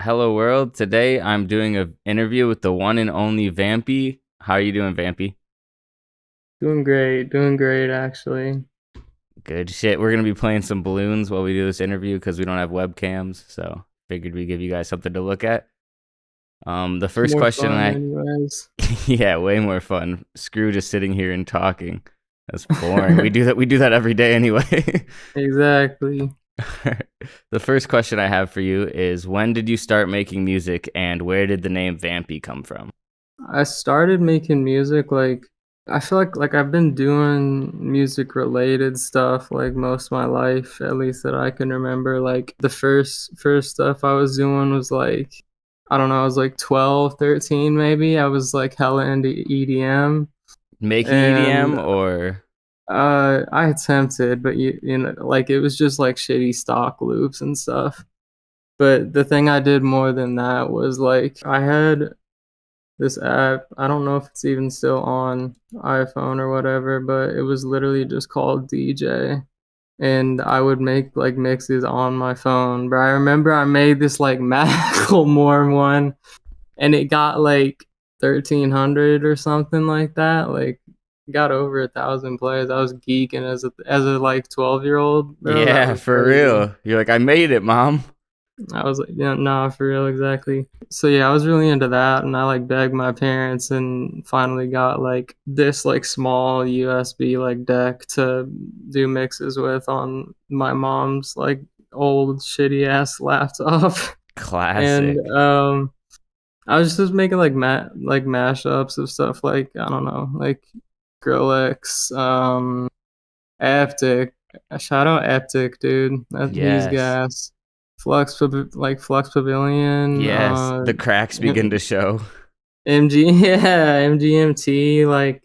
Hello world. Today I'm doing an interview with the one and only Vampy. How are you doing, Vampy? Doing great actually. Good shit. We're gonna be playing some balloons while we do this interview because we don't have webcams, so figured we'd give you guys something to look at. The It's first more question fun I anyways. yeah, way more fun. Screw just sitting here and talking. That's boring. We do that every day anyway. Exactly. The first question I have for you is when did you start making music and where did the name Vampy come from? I started making music I feel like I've been doing music related stuff like most of my life, at least that I can remember. Like the first stuff I was doing was like I don't know, I was like 12, 13 maybe. I was like hella into EDM Making and EDM or I attempted, but you know, like it was just like shitty stock loops and stuff. But the thing I did more than that was like I had this app. I don't know if it's even still on iPhone or whatever, but it was literally just called DJ. And I would make like mixes on my phone. But I remember I made this like Macklemore one and it got like 1,300 or something like that. Like got over 1,000 plays. I was geeking as a like 12-year-old, bro. That yeah, was for crazy. real. You're like, I made it, mom. I was like, yeah, nah, for real, exactly. So yeah, I was really into that, and I like begged my parents, and finally got like this like small USB like deck to do mixes with on my mom's like old shitty ass laptop, and Classic. I was just making like mashups of stuff like I don't know, like Skrillex, Aptic. Shout out Aptic, dude. He's Yes. gas. Flux Pavilion. Yes. The cracks begin to show. MG, yeah, MGMT. Like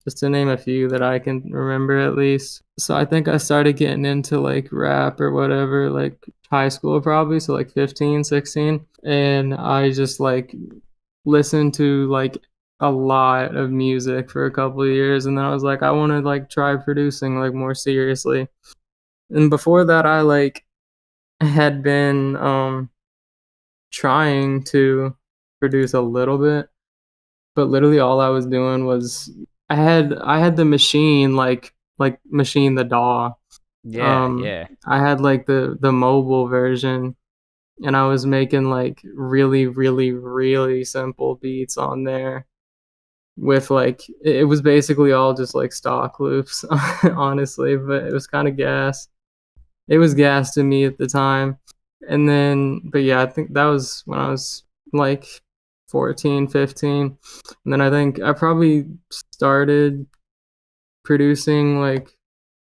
just to name a few that I can remember at least. So I think I started getting into like rap or whatever, like high school probably. So like 15, 16, and I just like listened to like a lot of music for a couple of years, and then I was like, I want to like try producing like more seriously. And before that, I like had been trying to produce a little bit, but literally all I was doing was I had the machine like machine the DAW. Yeah, yeah. I had like the mobile version, and I was making like really really really simple beats on there with like it was basically all just like stock loops honestly, but it was kind of gas. It was gas to me at the time. And then but yeah, I think that was when I was like 14, 15. And then I think I probably started producing like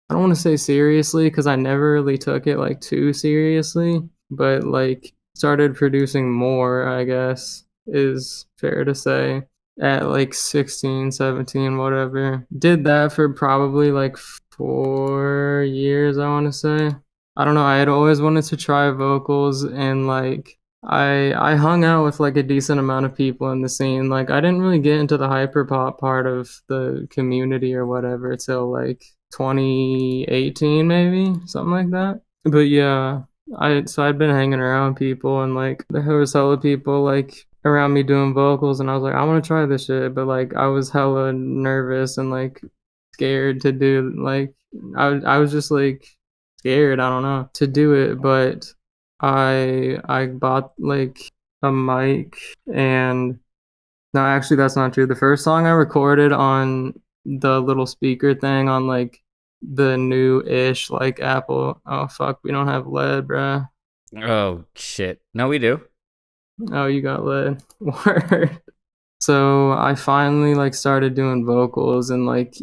I don't want to say seriously because I never really took it like too seriously, but like started producing more, I guess is fair to say, at like 16, 17, whatever. Did that for probably like 4 years, I want to say. I don't know, I had always wanted to try vocals, and like I hung out with like a decent amount of people in the scene. Like I didn't really get into the hyperpop part of the community or whatever till like 2018 maybe, something like that. But yeah, I'd been hanging around people, and like there was hella people like around me doing vocals, and I was like, I want to try this shit, but like I was hella nervous and like scared to do like I was just like scared, I don't know, to do it, but I bought like a mic, and no, actually that's not true. The first song I recorded on the little speaker thing on like the new-ish like Apple. Oh fuck, we don't have lead, bruh. Oh shit. No, we do. Oh, you got lead. Word. So I finally like started doing vocals in like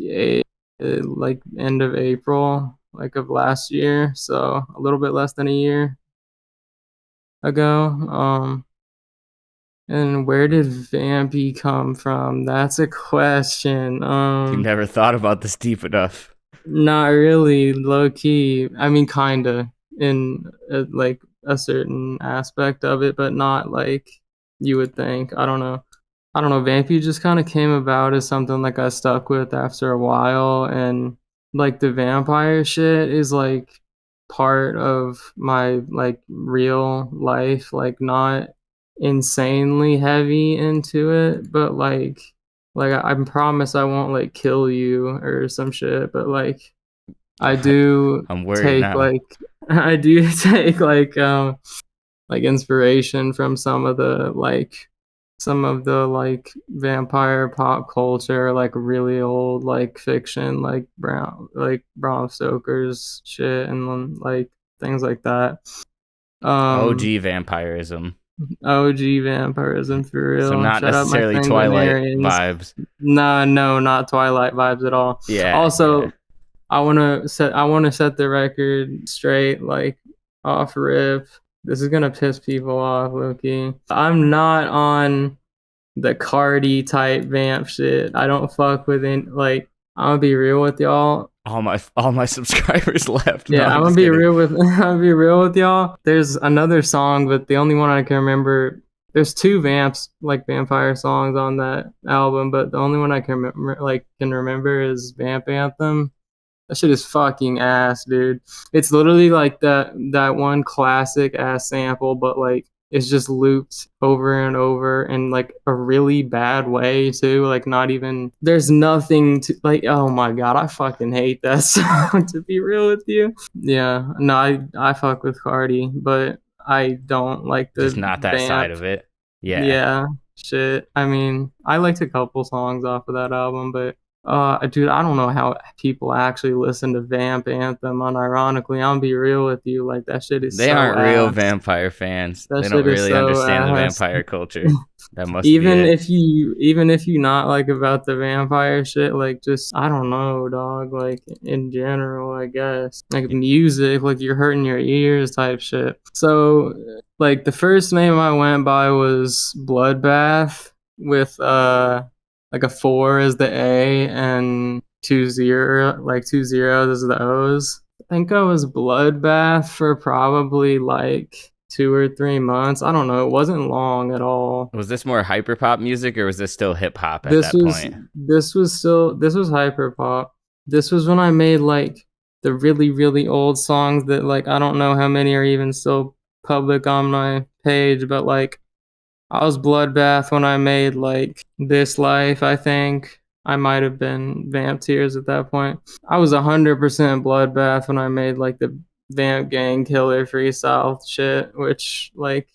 end of April like of last year, so a little bit less than a year ago. And where did Vampy come from? That's a question. You never thought about this deep enough. Not really, low key. I mean, kinda in like a certain aspect of it, but not like you would think. I don't know. I don't know. Vampy just kind of came about as something like I stuck with after a while, and like the vampire shit is like part of my like real life, like not insanely heavy into it, but like I promise I won't like kill you or some shit, but like I do I'm worried take now. like I do take like inspiration from some of the like vampire pop culture, like really old like fiction, like Bram Stoker's shit and like things like that. OG vampirism. OG vampirism for So real. not Shout out my necessarily Twilight sanguinarians. vibes. No, not Twilight vibes at all. Yeah, yeah. Also, I wanna set the record straight, like off rip. This is gonna piss people off, Loki. I'm not on the Cardi type vamp shit. I don't fuck with it. Like, I'm gonna be real with y'all. All my subscribers left. No, Yeah, I'm I'm gonna just be kidding. real with I'm gonna be real with y'all. There's another song, but the only one I can remember. There's two vamps like vampire songs on that album, but the only one I can remember is Vamp Anthem. That shit is fucking ass, dude. It's literally like that one classic ass sample, but like it's just looped over and over in like a really bad way too. Like not even there's nothing to like. Oh my god, I fucking hate that song. To be real with you, yeah. No, I fuck with Cardi, but I don't like Just the not that side vamp. of it. Yeah. Yeah, shit. I mean, I liked a couple songs off of that album, but dude, I don't know how people actually listen to Vamp Anthem. Unironically, I'll be real with you, like that shit is They so aren't real ass. vampire fans. That They don't shit is really so understand the ass. vampire culture. That must be it. Even if you not like about the vampire shit, like just I don't know, dog. Like in general, I guess like music, like you're hurting your ears type shit. So like the first name I went by was Bloodbath with like a 4 is the A and 2 zeros is the O's. I think I was Bloodbath for probably like 2 or 3 months. I don't know. It wasn't long at all. Was this more hyperpop music or was this still hip hop at that point? This was Hyperpop. This was when I made like the really old songs that like I don't know how many are even still public on my page, but like I was Bloodbath when I made like This Life, I think. I might have been Vamp Tears at that point. I was 100% Bloodbath when I made like the Vamp Gang Killer freestyle shit, which like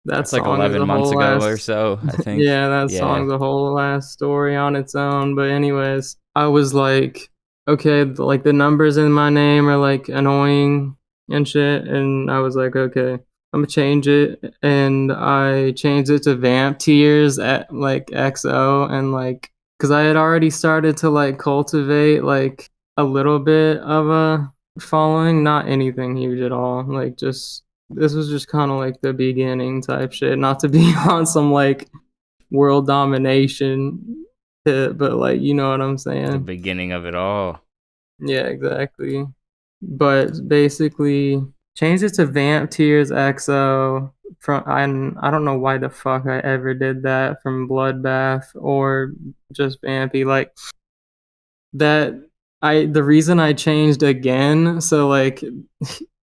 that That's like song is 11 a months whole ago or ass so, I think. yeah, that Yeah. song's a whole ass story on its own. But anyways, I was like, okay, like the numbers in my name are like annoying and shit, and I was like, okay, I'm gonna change it, and I changed it to Vamp Tears at like XO, and like, cause I had already started to like cultivate like a little bit of a following, not anything huge at all, like just this was just kind of like the beginning type shit, not to be on some like world domination shit, but like you know what I'm The saying. beginning of it all. Yeah, exactly. But basically changed it to Vamp Tears XO from I don't know why the fuck I ever did that from Bloodbath or just Vampy. Like that the reason I changed again, so like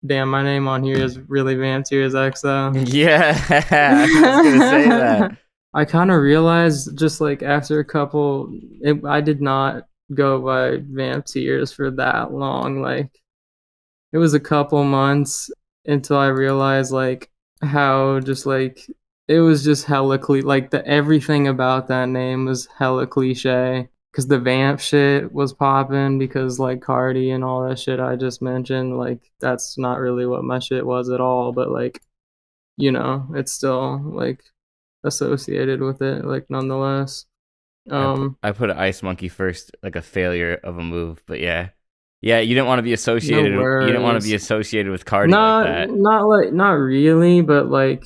damn, my name on here is really Vamp Tears XO. Yeah, I was gonna say that. I kind of realized just like after a couple, I did not go by Vamp Tears for that long. Like it was a couple months until I realized like how just like it was just hella like the everything about that name was hella cliche because the vamp shit was popping because like Cardi and all that shit I just mentioned, like that's not really what my shit was at all, but like you know it's still like associated with it like nonetheless. I put an ice monkey first, like a failure of a move, but yeah. Yeah, you didn't want to be No associated you didn't want to be worries. associated with Cardi like that. Not really, but like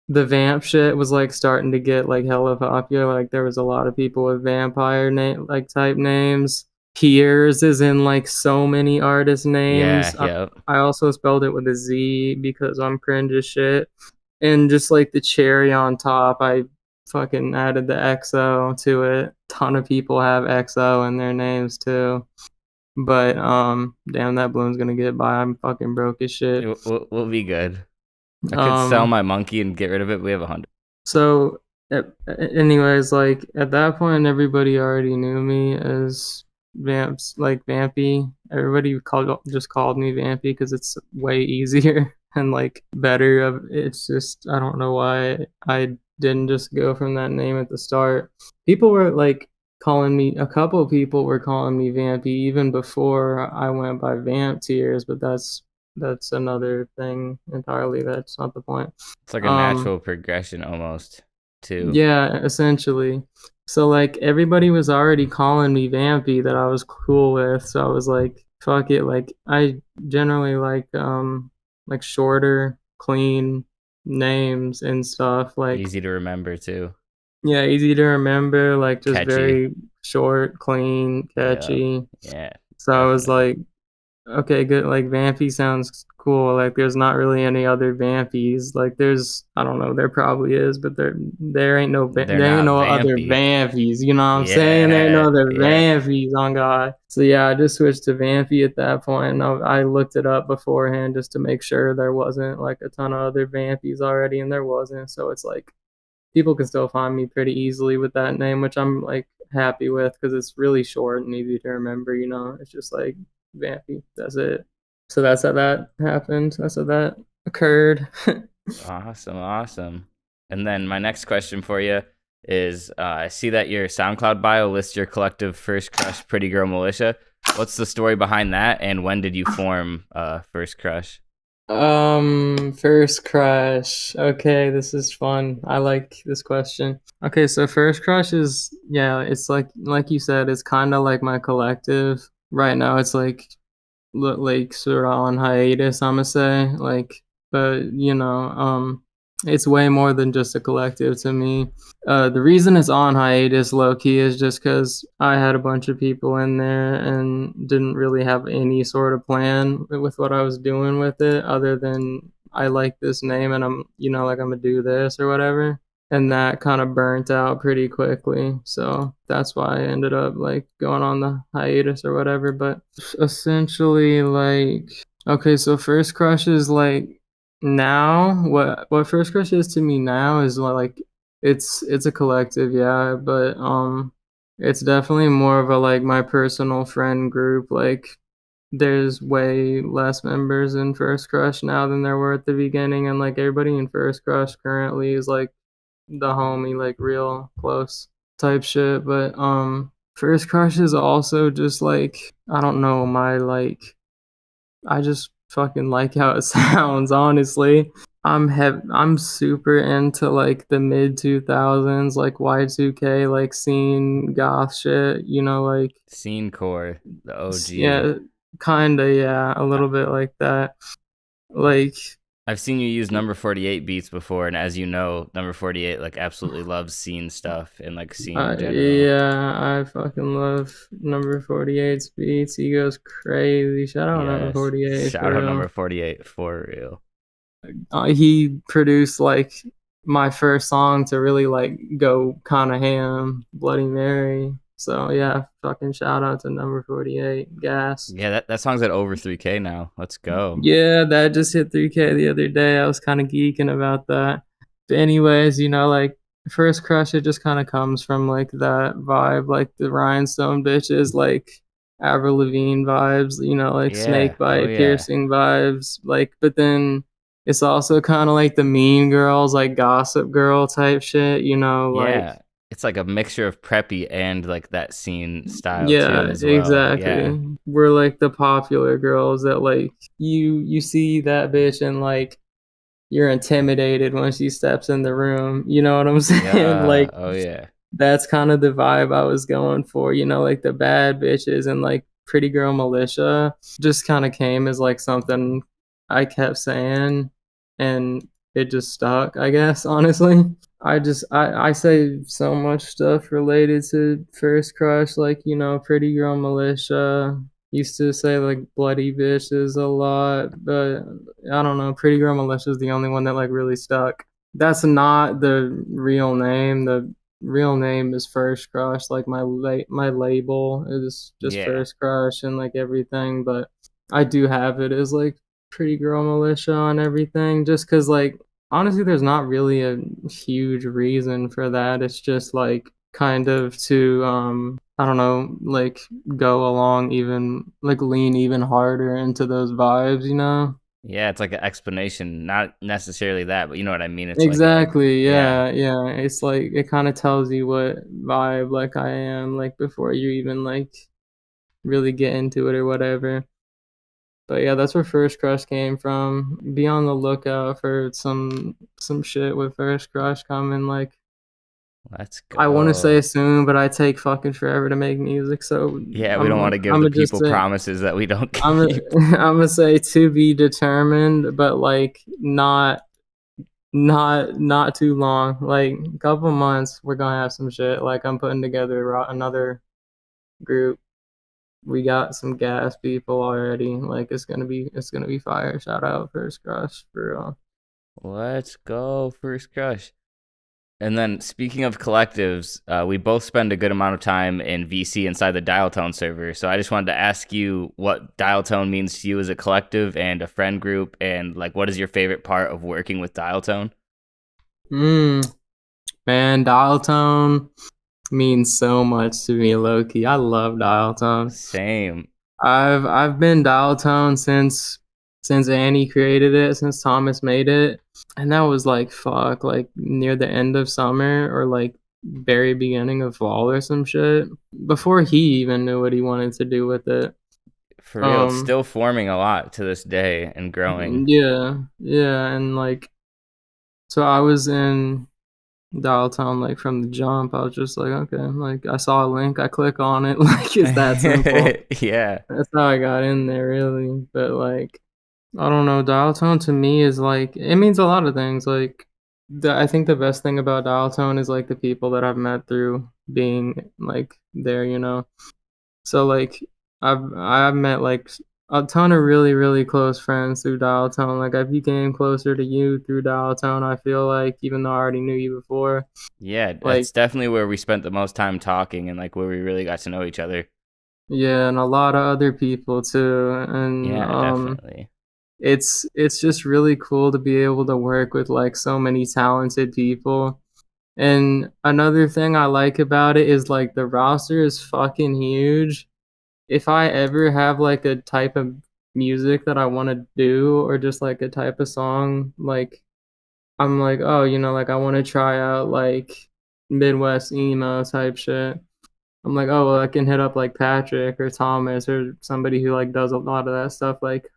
the vamp shit was like starting to get like hella popular. Like there was a lot of people with vampire name like type names. Piers is in like so many artist Yeah, names. yeah. I also spelled it with a Z because I'm cringe as shit. And just like the cherry on top, I fucking added the XO to it. Ton of people have XO in their names too. But damn, that balloon's gonna get by. I'm fucking broke as shit. We'll be good. I could sell Um, my monkey and get rid of it. We have 100. so anyways, like at that point, everybody already knew me as Vampy. Everybody just called me Vampy because it's way easier and like better. It's just I don't know why I didn't just go from that name at the start. People were like calling me. A couple of people were calling me Vampy even before I went by Vamp Tears, but that's another thing entirely. That's not the point. It's like a Um, natural progression almost, too. yeah, essentially. So like everybody was already calling me Vampy that I was cool with, so I was like, fuck it. Like I generally like shorter, clean names and stuff. Like Easy to remember, too. yeah, easy to remember, like just Catchy. very short, clean, Yeah. catchy. Yeah, So I was definitely. like, okay, good. Like Vampy sounds cool. Like there's not really any other Vampys. Like there's I don't know, there probably is, but They're there ain't not no other vampy. Vampys. You know what I'm saying? There ain't no Yeah, other yeah. Vampys on God. So yeah, I just switched to Vampy at that point, and I looked it up beforehand just to make sure there wasn't like a ton of other Vampys already, and there wasn't. So it's like people can still find me pretty easily with that name, which I'm like happy with because it's really short and easy to remember. You know, it's just like Vampy. That's it. So that's how that happened. That's how that occurred. Awesome, awesome. And then my next question for you is I see that your SoundCloud bio lists your collective First Crush Pretty Girl Militia. What's the story behind that, and when did you form First Crush? First crush. Okay, this is fun. I like this question. Okay, so first crush is yeah, it's like you said, it's kind of like my collective. Right now it's like sort of on hiatus, I'm gonna say. Like, but it's way more than just a collective to me. The reason it's on hiatus, low key, is just because I had a bunch of people in there and didn't really have any sort of plan with what I was doing with it, other than I like this name and like I'm gonna do this or whatever. And that kind of burnt out pretty quickly. So that's why I ended up like going on the hiatus or whatever. But essentially, like, okay, so First Crush is like now what First Crush is to me now is like it's a collective, yeah, but it's definitely more of a like my personal friend group. Like there's way less members in First Crush now than there were at the beginning, and like everybody in First Crush currently is like the homie, like real close type shit. But First Crush is also just like I don't know, my like I just fucking like how it sounds, honestly. I'm super into like the mid 2000s like Y2K like scene goth shit, like Scene Core, the OG. yeah, kind of yeah, a I- little bit like that. Like I've seen you use number 48 beats before, and as you know, number 48 like absolutely loves scene stuff and like scene in general. yeah, I fucking love number 48's beats. He goes crazy. Shout out number Yes. 48 Shout for out real. number 48 for real. He produced like my first song to really like go kind of ham, Bloody Mary. So yeah, fucking shout out to number 48, gas. Yeah, that song's at over 3K now. Let's go. Yeah, that just hit 3K the other day. I was kind of geeking about that. But anyways, like First Crush, it just kind of comes from like that vibe, like the Rhinestone Bitches, like Avril Lavigne vibes, like Yeah. Snake Oh Bite yeah. piercing vibes. Like, but then it's also kind of like the Mean Girls, like Gossip Girl type shit, like Yeah. It's like a mixture of preppy and like that scene style too yeah, as well. Yeah. exactly. We're like the popular girls that like you see that bitch and like you're intimidated when she steps in the room. You know what I'm saying? Yeah. Like Oh yeah. that's kind of the vibe I was going for, like the bad bitches and like Pretty Girl Militia just kind of came as like something I kept saying and it just stuck, I guess, honestly. I say so much stuff related to First Crush, like, Pretty Girl Militia. Used to say like bloody bitches a lot, but I don't know. Pretty Girl Militia is the only one that like really stuck. That's not the real name. The real name is First Crush. Like my label is just Yeah. First Crush and like everything, but I do have it as like Pretty Girl Militia on everything. Just because like honestly, there's not really a huge reason for that. It's just like kind of to I don't know, like go along even like lean even harder into those vibes, you know? Yeah, it's like an explanation, not necessarily that, but you know what I mean. It's like a Exactly. yeah. Yeah. Yeah. It's like it kind of tells you what vibe like I am like before you even like really get into it or whatever. But yeah, that's where First Crush came from. Be on the lookout for some shit with First Crush coming. Like Let's I want to go. say soon, but I take fucking forever to make music. So Yeah, we don't want to give I'm the gonna just people say promises that we don't I'm gonna, keep. I'm gonna say to be determined, but like not too long. Like a couple months, we're gonna have some shit. Like I'm putting together another group. We got some gas people already. Like it's gonna be fire. Shout out First Crush for real. Let's go, first crush. And then speaking of collectives, we both spend a good amount of time in VC inside the dial0tone server. So I just wanted to ask you what dial0tone means to you as a collective and a friend group, and like what is your favorite part of working with dial0tone? Mm, man, dial tone means so much to me, low key. I love dial tone. Same. I've been dial tone since Annie created it, since Thomas made it, and that was like fuck, like near the end of summer or like very beginning of fall or some shit. Before he even knew what he wanted to do with it. For real, it's Um, still forming a lot to this day and growing. yeah, yeah, and like so I was in dial tone like from the jump. I was just like, okay, like I saw a link, I click on it, like it's that simple. Yeah. That's how I got in there, really. But like, I don't know. Dial tone to me is like it means a lot of things. Like, I think the best thing about dial tone is like the people that I've met through being like there. You know. So like, I've met like a ton of really close friends through dial tone. Like I became closer to you through dial tone. I feel like even though I already knew you before, Yeah, like that's definitely where we spent the most time talking and like where we really got to know each other. yeah, and a lot of other people too. And Yeah, definitely. it's just really cool to be able to work with like so many talented people. And another thing I like about it is like the roster is fucking huge. If I ever have like a type of music that I want to do or just like a type of song, like I'm like, oh, like I want to try out like Midwest emo type shit. I'm like, oh, well, I can hit up like Patrick or Thomas or somebody who like does a lot of that stuff like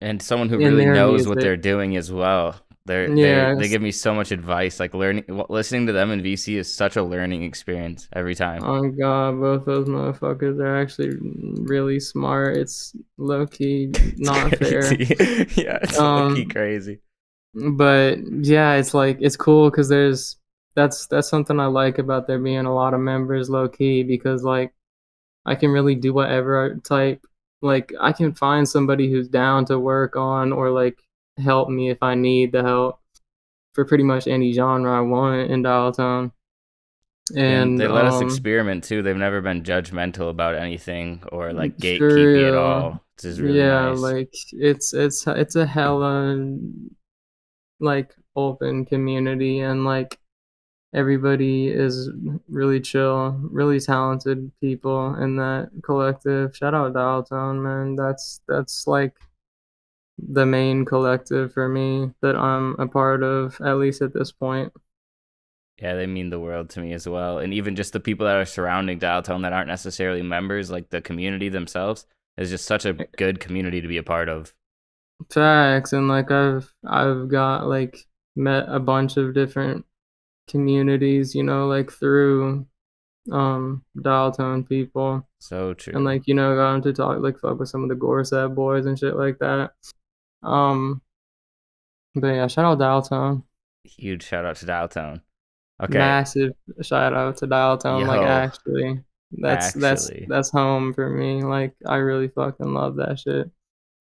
And someone who in really their knows what music. they're doing as well. Yeah, They give me so much advice. Like listening to them in VC is such a learning experience every time. oh god, both those motherfuckers are actually really smart. It's low key It's not fair. crazy. Yeah, it's lucky Um, crazy. but yeah, it's like it's cool because that's something I like about there being a lot of members low key because like I can really do whatever type. Like I can find somebody who's down to work on or like help me if I need the help for pretty much any genre I want in Dialtown. Yeah, and And they let us experiment too. They've never been judgmental about anything or like for gatekeepy at real, all, which is really yeah, nice. like it's a hella like open community and like everybody is really chill, really talented people in that collective. Shout out Dialtown, man. That's like the main collective for me that I'm a part of, at least at this point. Yeah, they mean the world to me as well. And even just the people that are surrounding Dialtone that aren't necessarily members, like the community themselves, is just such a good community to be a part of. Facts, and like I've got like met a bunch of different communities, like through dial tone people So and true. like got to talk like fuck with some of the Gorset boys and shit like that. Um but yeah, shout out dial tone. Huge shout out to Dialtone. Okay. Massive shout out to dial tone. Like Yo, actually that's that's actually. that's home for me. Like I really fucking love that shit.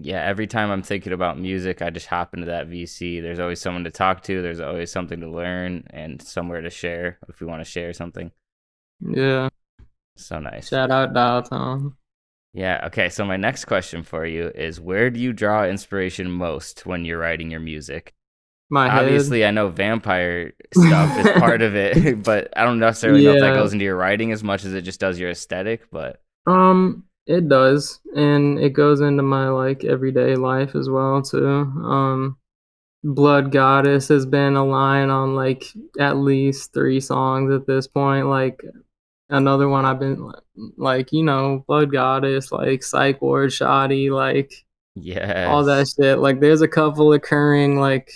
Yeah, every time I'm thinking about music, I just hop into that VC. There's always someone to talk to, there's always something to learn, and somewhere to share if we want to share something. Yeah. So nice. Shout out Dial0ne. Yeah, okay, so my next question for you is where do you draw inspiration most when you're writing your music? My head. Obviously, I know vampire stuff is part of it, but I don't necessarily know if that Yeah. goes into your writing as much as it just does your aesthetic, but It does, and it goes into my like everyday life as well too. Blood Goddess has been a line on like at least 3 songs at this point. Like another one I've been like, Blood Goddess, like Psych Ward Shoddy, like all that yes. shit. Like there's a couple occurring like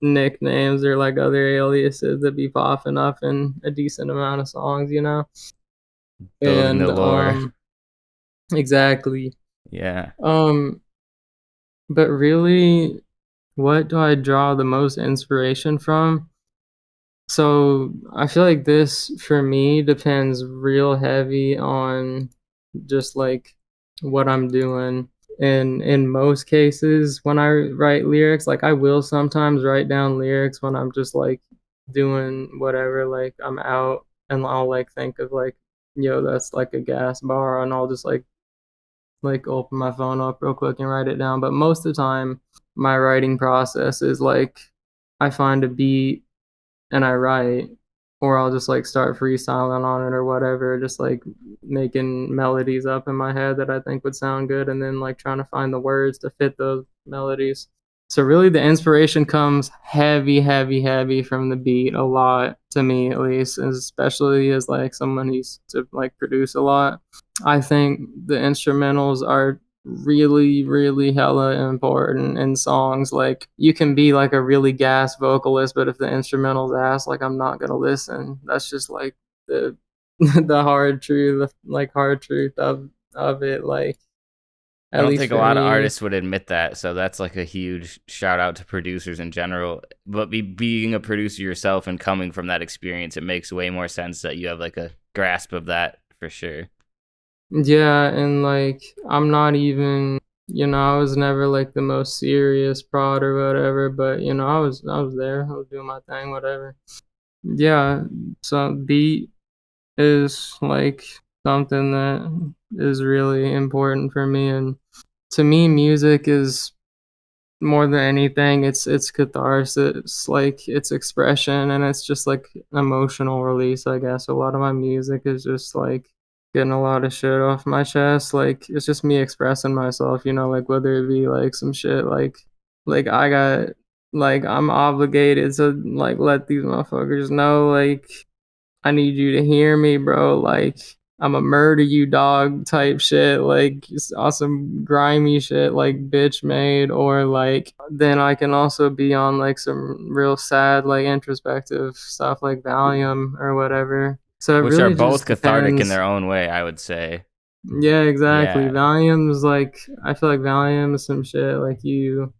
nicknames or like other aliases that be popping up in a decent amount of songs. Building the And lore. exactly. Yeah. Um but really, what do I draw the most inspiration from? So I feel like this for me depends real heavy on just like what I'm doing. And in most cases, when I write lyrics, like I will sometimes write down lyrics when I'm just like doing whatever, like I'm out and I'll like think of like, yo, that's like a gas bar, and I'll just like open my phone up real quick and write it down. But most of the time, my writing process is like I find a beat and I write, or I'll just like start freestyling on it or whatever, just like making melodies up in my head that I think would sound good, and then like trying to find the words to fit those melodies. So really the inspiration comes heavy, heavy, heavy from the beat a lot, to me at least, especially as like someone who used to like produce a lot. I think the instrumentals are really, really hella important in songs. Like you can be like a really gas vocalist, but if the instrumental's ass, like I'm not gonna listen. That's just like the the hard truth of it. Like I at don't least think a for lot of me. artists would admit that, so that's like a huge shout out to producers in general. But being a producer yourself and coming from that experience, it makes way more sense that you have like a grasp of that for sure. Yeah, and like I'm not even, I was never like the most serious prod or whatever, but I was there. I was doing my thing, whatever. Yeah, so beat is like something that is really important for me, and to me music is more than anything, it's catharsis, like it's expression, and it's just like emotional release, I guess. A lot of my music is just like getting a lot of shit off my chest. Like it's just me expressing myself, like whether it be like some shit like I got like I'm obligated to like let these motherfuckers know, like I need you to hear me, bro. Like, I'm a murder you dog type shit, like just awesome grimy shit like bitch made, or like then I can also be on like some real sad, like introspective stuff like Valium or whatever. So it Which are really both just cathartic in depends. their own way, I would say. Yeah, exactly. Yeah. Valium's like I feel like Valium is some shit like you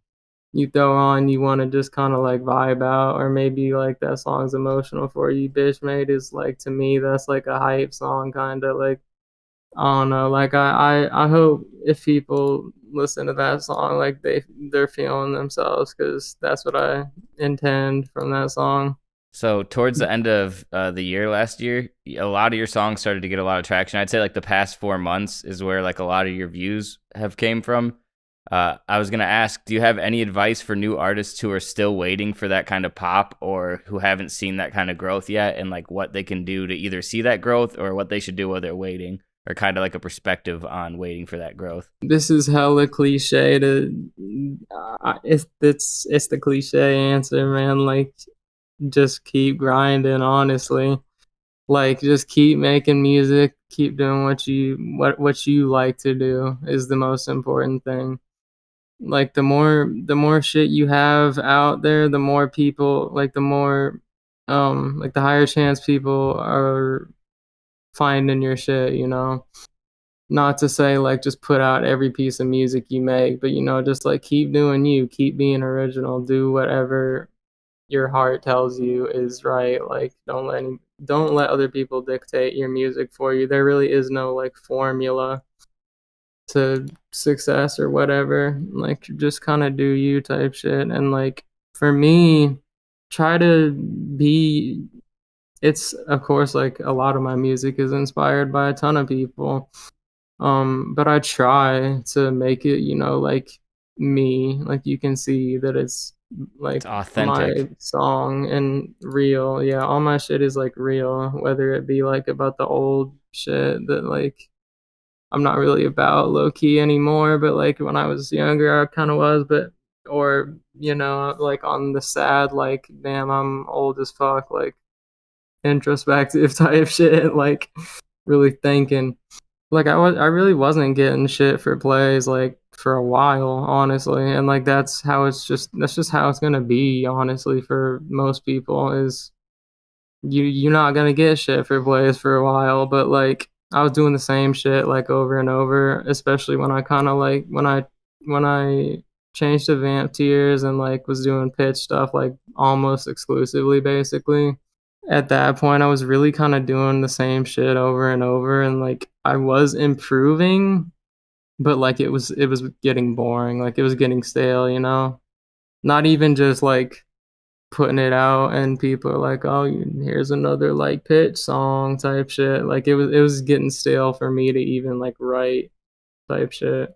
throw on, you want to just kind of like vibe out, or maybe like that song's emotional for you. Bitch made is like, to me, that's like a hype song, kind of like, I don't know, like I hope if people listen to that song, like they're feeling themselves, because that's what I intend from that song. So towards the end of the year last year, a lot of your songs started to get a lot of traction. I'd say like the past 4 months is where like a lot of your views have came from. I was gonna ask, do you have any advice for new artists who are still waiting for that kind of pop or who haven't seen that kind of growth yet, and like what they can do to either see that growth or what they should do while they're waiting, or kind of like a perspective on waiting for that growth? This is hella cliche to, it's the cliche answer, man. Like just keep grinding, honestly. Like just keep making music, keep doing what you like to do is the most important thing. Like the more shit you have out there, the more people, like the more like the higher chance people are finding your shit. Not to say like just put out every piece of music you make, but just like keep doing you, keep being original, do whatever your heart tells you is right. Like don't let other people dictate your music for you. There really is no like formula to success or whatever. Like just kind of do you type shit. And like for me, try to be it's of course like a lot of my music is inspired by a ton of people. But I try to make it, you know, like me. Like you can see that it's It's like my authentic. song and real. Yeah, all my shit is like real, whether it be like about the old shit that like I'm not really about low key anymore, but like when I was younger, I kind of was, but or you know, like on the sad, like damn, I'm old as fuck, like introspective type shit, like really thinking. Like I really wasn't getting shit for plays like for a while, honestly, and like that's just how it's gonna be, honestly, for most people is you're not gonna get shit for plays for a while, but like I was doing the same shit like over and over, especially when I kind of like when I changed to vamp tiers and like was doing pitch stuff like almost exclusively basically. At that point I was really kind of doing the same shit over and over and like I was improving, but like it was getting boring, like it was getting stale, you know? Not even just like putting it out and people are like, "Oh, here's another like pitch song type shit." Like it was getting stale for me to even like write type shit.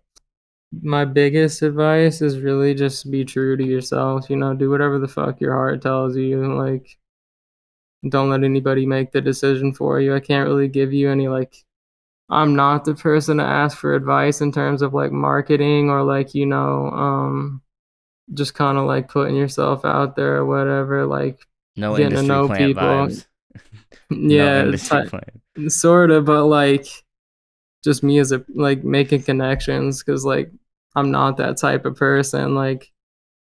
My biggest advice is really just be true to yourself, you know, do whatever the fuck your heart tells you. Like don't let anybody make the decision for you. I can't really give you any like I'm not the person to ask for advice in terms of like marketing or like, you know, just kind of like putting yourself out there or whatever, like No getting to industry know plant people. vibes. No Yeah, industry plant. sort of, but like just me as a like making connections because like I'm not that type of person. Like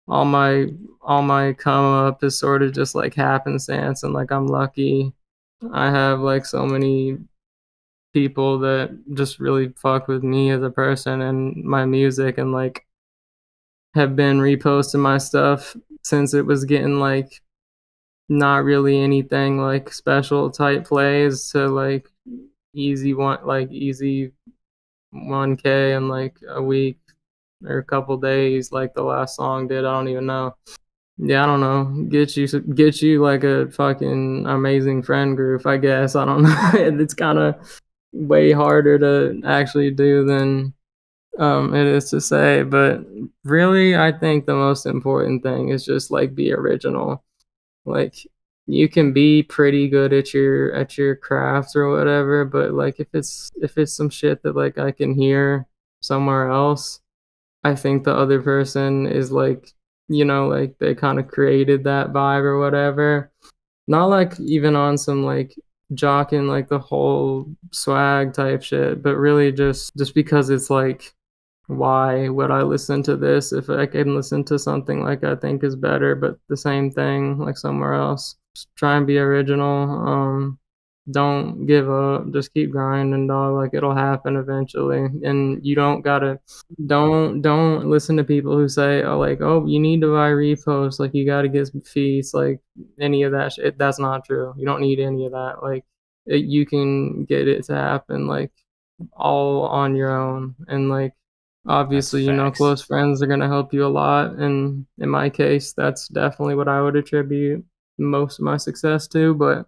all my all my come up is sort of just like happenstance and like I'm lucky. I have like so many people that just really fuck with me as a person and my music and like have been reposting my stuff since it was getting like not really anything like special type plays to like easy 1K in like a week or a couple days like the last song did. I don't even know. Yeah, I don't know. Get you like a fucking amazing friend group, I guess. I don't know. It's kind of way harder to actually do than it is to say, but really I think the most important thing is just like be original. Like you can be pretty good at your crafts or whatever, but like if it's some shit that like I can hear somewhere else, I think the other person is like, you know, like they kind of created that vibe or whatever. Not like even on some like jocking like the whole swag type shit, but really just because it's like why would I listen to this if I can listen to something like I think is better, but the same thing like somewhere else? Just try and be original. Don't give up. Just keep grinding, dog. Like it'll happen eventually, and you don't gotta. Don't listen to people who say, "Oh, like oh, you need to buy reposts. Like you gotta get some feeds. Like any of that shit." That's not true. You don't need any of that. Like you can get it to happen. Like all on your own, and like That's obviously, you know, facts. close friends are gonna help you a lot, and in my case, that's definitely what I would attribute most of my success to, but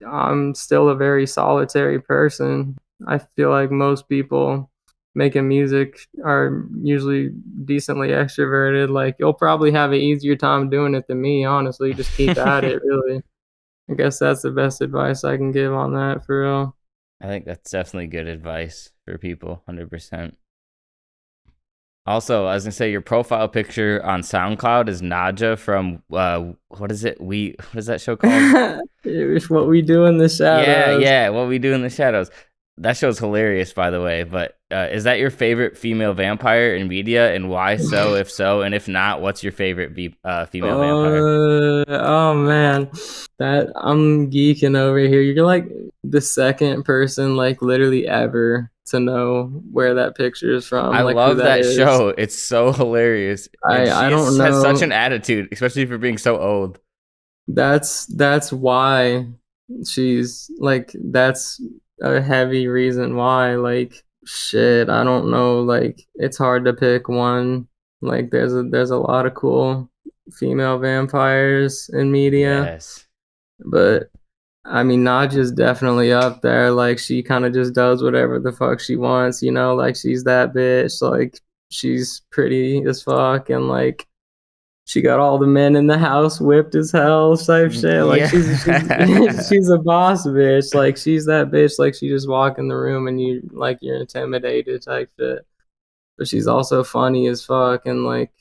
I'm still a very solitary person. I feel like most people making music are usually decently extroverted. Like you'll probably have an easier time doing it than me, honestly. Just keep at it, really. I guess that's the best advice I can give on that for real. I think that's definitely good advice for people, 100%. Also, I was gonna say your profile picture on SoundCloud is Nadja from what is it? What is that show called? It's what we do in the Yeah, shadows. yeah. What we do in the shadows. That show's hilarious, by the way. But is that your favorite female vampire in media, and why so? If so, and if not, what's your favorite female vampire? Oh man, that I'm geeking over here. You're like the second person, like literally ever, to know where that picture is from, I like who love that that is. show. It's so hilarious, and I she don't has such know. an attitude, especially for being so old. That's why she's like that's a heavy reason why like Shit, I don't know. Like, it's hard to pick one. Like, there's a lot of cool female vampires in media, Yes. but I mean, Nadja's definitely up there. Like, she kind of just does whatever the fuck she wants, you know? Like, she's that bitch. Like, she's pretty as fuck, and like, she got all the men in the house whipped as hell type shit. Like, she's Yeah. she's a boss bitch. Like, she's that bitch. Like, she just walk in the room and you're intimidated type shit. But she's also funny as fuck, and like,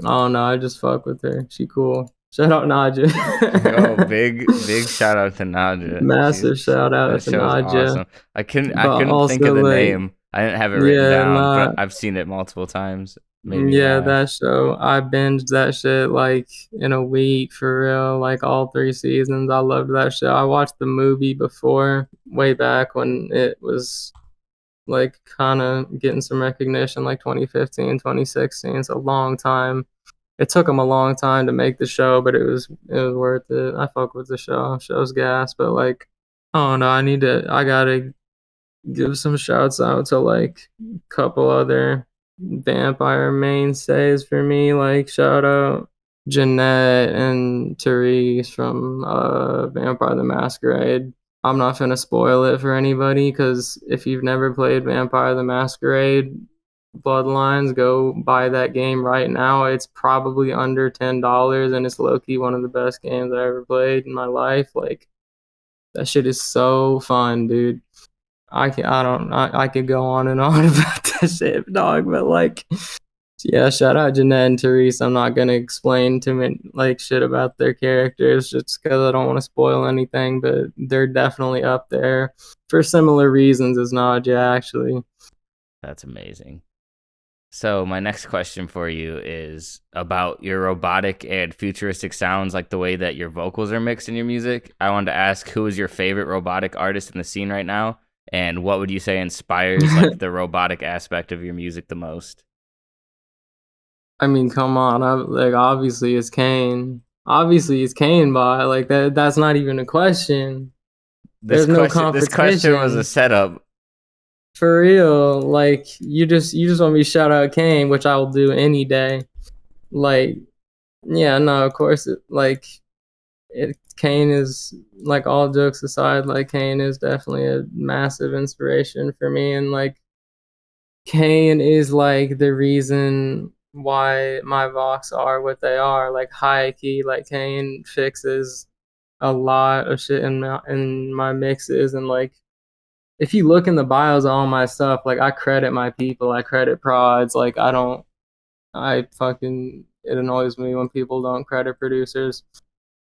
oh no, I just fuck with her. She cool. Shout out Yo, Nadja. big shout out to Nadja. Massive shout That out to show's Nadja. awesome. I But couldn't think also of the like, name. I didn't have it written yeah, down, nah, but I've seen it multiple times. Made me yeah, laugh. that show. I binged that shit like in a week for real, like all 3 seasons. I loved that show. I watched the movie before, way back when it was like kind of getting some recognition, like 2015, 2016. It's a long time. It took them a long time to make the show, but it was worth it. I fuck with the show. Show's gas, but like, oh no, I gotta give some shouts out to like a couple other vampire mainstays for me. Like, shout out Jeanette and Therese from Vampire the Masquerade. I'm not gonna spoil it for anybody because if you've never played Vampire the Masquerade Bloodlines, go buy that game right now. It's probably under $10 and it's low key one of the best games I ever played in my life. Like, that shit is so fun, dude. I could go on and on about that shit, dog, but like, yeah, shout out Jeanette and Therese. I'm not gonna explain too many like shit about their characters just because I don't want to spoil anything, but they're definitely up there for similar reasons as Nadja, actually. That's amazing. So my next question for you is about your robotic and futuristic sounds, like the way that your vocals are mixed in your music. I wanted to ask, who is your favorite robotic artist in the scene right now, and what would you say inspires like the robotic aspect of your music the most? I mean, come on, like obviously it's Kane. Obviously it's Kane, but like that's not even a question. There's no This question was a competition. setup. For real, like you just want me to shout out Kane, which I will do any day. Like, yeah, no, of course, Kane is like, all jokes aside, like Kane is definitely a massive inspiration for me, and like Kane is like the reason why my Vox are what they are. Like, high key, like Kane fixes a lot of shit in my mixes, and like, if you look in the bios of all my stuff, like, I credit my people, I credit prods. Like, I fucking, it annoys me when people don't credit producers.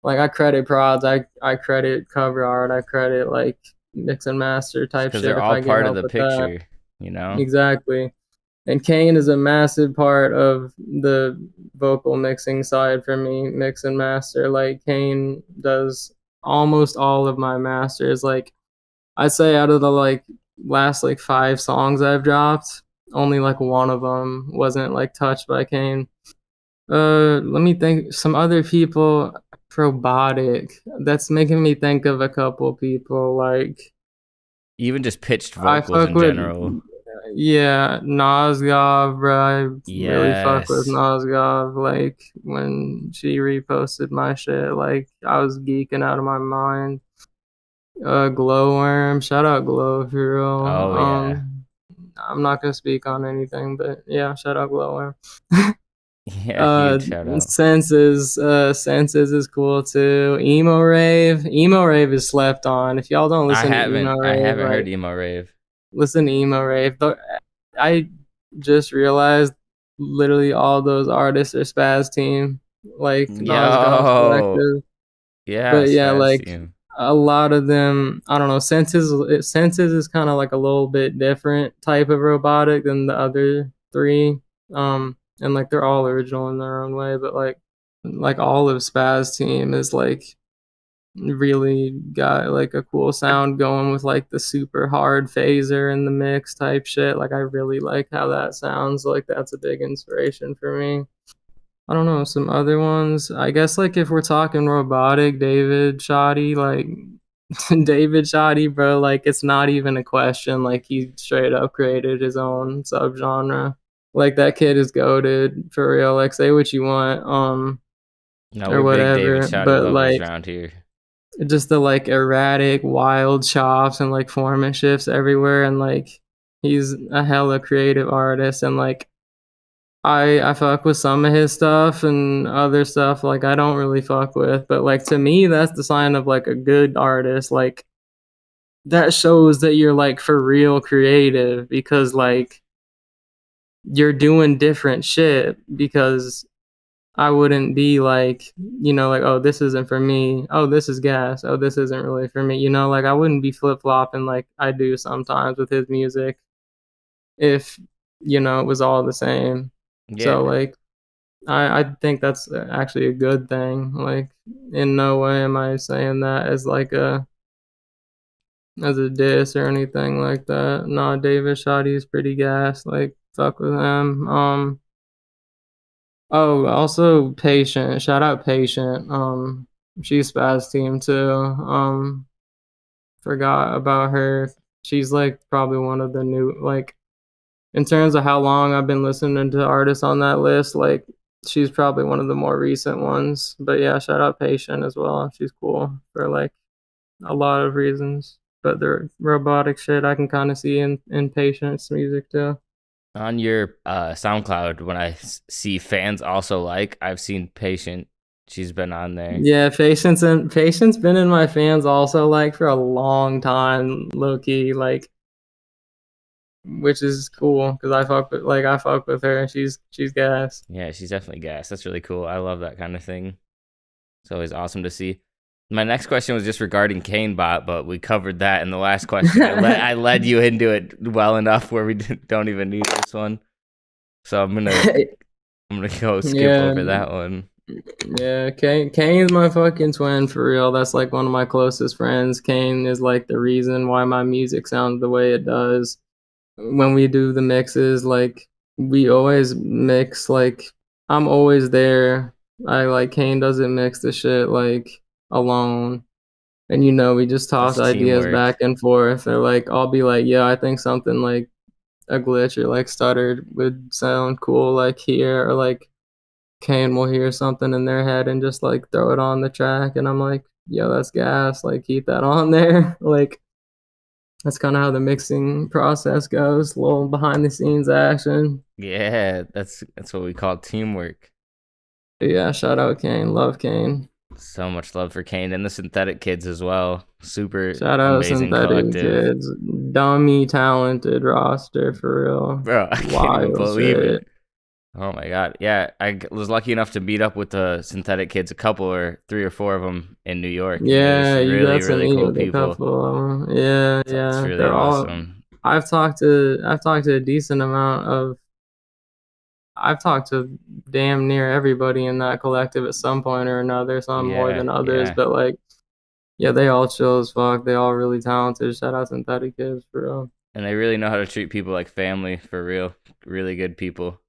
Like, I credit prods, I credit cover art, I credit like mix and master type Because shit they're if all I get part of help the with that. picture, you know? Exactly. And Kane is a massive part of the vocal mixing side for me, mix and master. Like, Kane does almost all of my masters. Like, I'd say out of the like last like 5 songs I've dropped, only like one of them wasn't like touched by Kane. Let me think. Some other people, robotic. That's making me think of a couple people. Like, Even just pitched I vocals fuck in with, general. yeah, Nosgov, bro. I really fuck with Yes. Nosgov. Like, when she reposted my shit, like, I was geeking out of my mind. Glowworm. Shout out Glow for real. Oh yeah. I'm not gonna speak on anything, but yeah, shout out Glowworm. Yeah, huge shout out. Senses is cool too. Emo rave is slept on. If y'all don't listen to emo I rave, haven't heard like, emo rave. listen to emo rave. I just realized literally all those artists are Spaz Team, like Nosgoth's Yo. Collective. Yeah, But yeah, Spaz like, team. a lot of them, I don't know. Senses is kind of like a little bit different type of robotic than the other three. And like, they're all original in their own way, but like all of Spaz Team is like really got like a cool sound going with like the super hard phaser in the mix type shit. Like, I really like how that sounds. Like, that's a big inspiration for me. I don't know, some other ones. I guess like if we're talking robotic, David Shoddy, like David Shoddy, bro, like it's not even a question. Like he straight up created his own subgenre. Like that kid is goated for real. Like say what you want, No, or we're big David whatever. Shouty But lovers like around here. just the like erratic, wild chops and like format shifts everywhere, and like he's a hella creative artist, and like I fuck with some of his stuff and other stuff like I don't really fuck with, but like to me that's the sign of like a good artist. Like that shows that you're like for real creative because like you're doing different shit because I wouldn't be like, like, oh, this isn't for me. Oh, this is gas. Oh, this isn't really for me. Like I wouldn't be flip flopping like I do sometimes with his music if, it was all the same. So Yeah. like I think that's actually a good thing. Like in no way am I saying that as a diss or anything like that. Nah, David Shoddy is pretty gas. Like fuck with him. Oh, also Patient. Shout out Patient. She's Spaz team too. Forgot about her. She's like probably one of the new like in terms of how long I've been listening to artists on that list, like she's probably one of the more recent ones. But yeah, shout out Patient as well. She's cool for like a lot of reasons. But the robotic shit I can kind of see in Patient's music too. On your SoundCloud, when see fans also like, I've seen Patient. She's been on there. Yeah, Patience been in my fans also like for a long time, low key, like which is cool because I fuck with her. She's gas. Yeah, she's definitely gas. That's really cool. I love that kind of thing. It's always awesome to see. My next question was just regarding kainebot, but we covered that in the last question. I led you into it well enough where we don't even need this one. So I'm gonna go skip Yeah, over that one. yeah. Kane's my fucking twin for real. That's like one of my closest friends. Kane is like the reason why my music sounds the way it does. When we do the mixes, like we always mix. Like I'm always there. I like Kane doesn't mix the shit like alone. And we just toss That's ideas back teamwork. and forth. Or like I'll be like, yeah, I think something like a glitch or like stuttered would sound cool like here, or like Kane will hear something in their head and just like throw it on the track, and I'm like, yo, that's gas, like keep that on there. Like that's kind of how the mixing process goes, a little behind the scenes action. Yeah, that's what we call teamwork. But yeah, shout out Kane, love Kane. So much love for Kane and the synthetic kids as well. Super Shout out amazing Synthetic collective. Kids, dummy talented roster for real. Bro, I can't even Wild believe shit. it. Oh my god. Yeah, was lucky enough to meet up with the synthetic kids, a couple or three or four of them in New York, and they're just Yeah, you really, got to really meet cool with a people. couple of them. Yeah, So it's yeah. really They're all awesome. I've talked to a decent amount of I've talked to damn near everybody in that collective at some point or another, some more Yeah, than others, yeah. but like yeah, they all chill as fuck. They all really talented. Shout out Synthetic Kids for real. And they really know how to treat people like family for real. Really good people.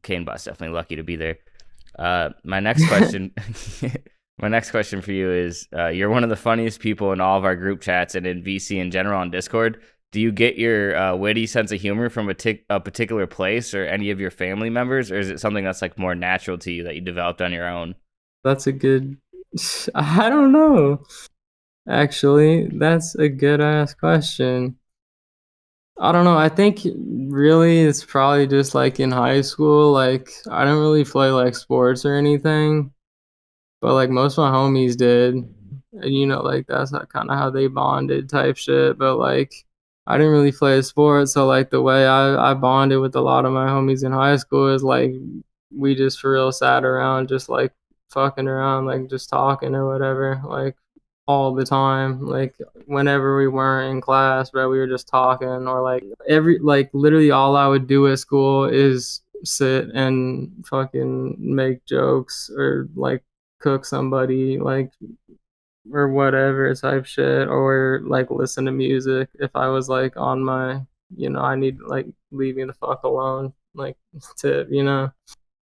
Kane Bot's definitely lucky to be there. My next question, my next question for you is: you're one of the funniest people in all of our group chats and in VC in general on Discord. Do you get your witty sense of humor from a particular place or any of your family members, or is it something that's like more natural to you that you developed on your own? That's a good I don't know. Actually, that's a good ass question. I don't know. I think really it's probably just like in high school. Like I don't really play like sports or anything, but like most of my homies did. And like that's kind of how they bonded type shit. But like I didn't really play sports, so like the way I bonded with a lot of my homies in high school is like we just for real sat around just like fucking around, like just talking or whatever. Like all the time. Like whenever we weren't in class, bro, we were just talking, or like literally all I would do at school is sit and fucking make jokes or like cook somebody like or whatever type shit, or like listen to music if I was like on my I need like leave me the fuck alone like to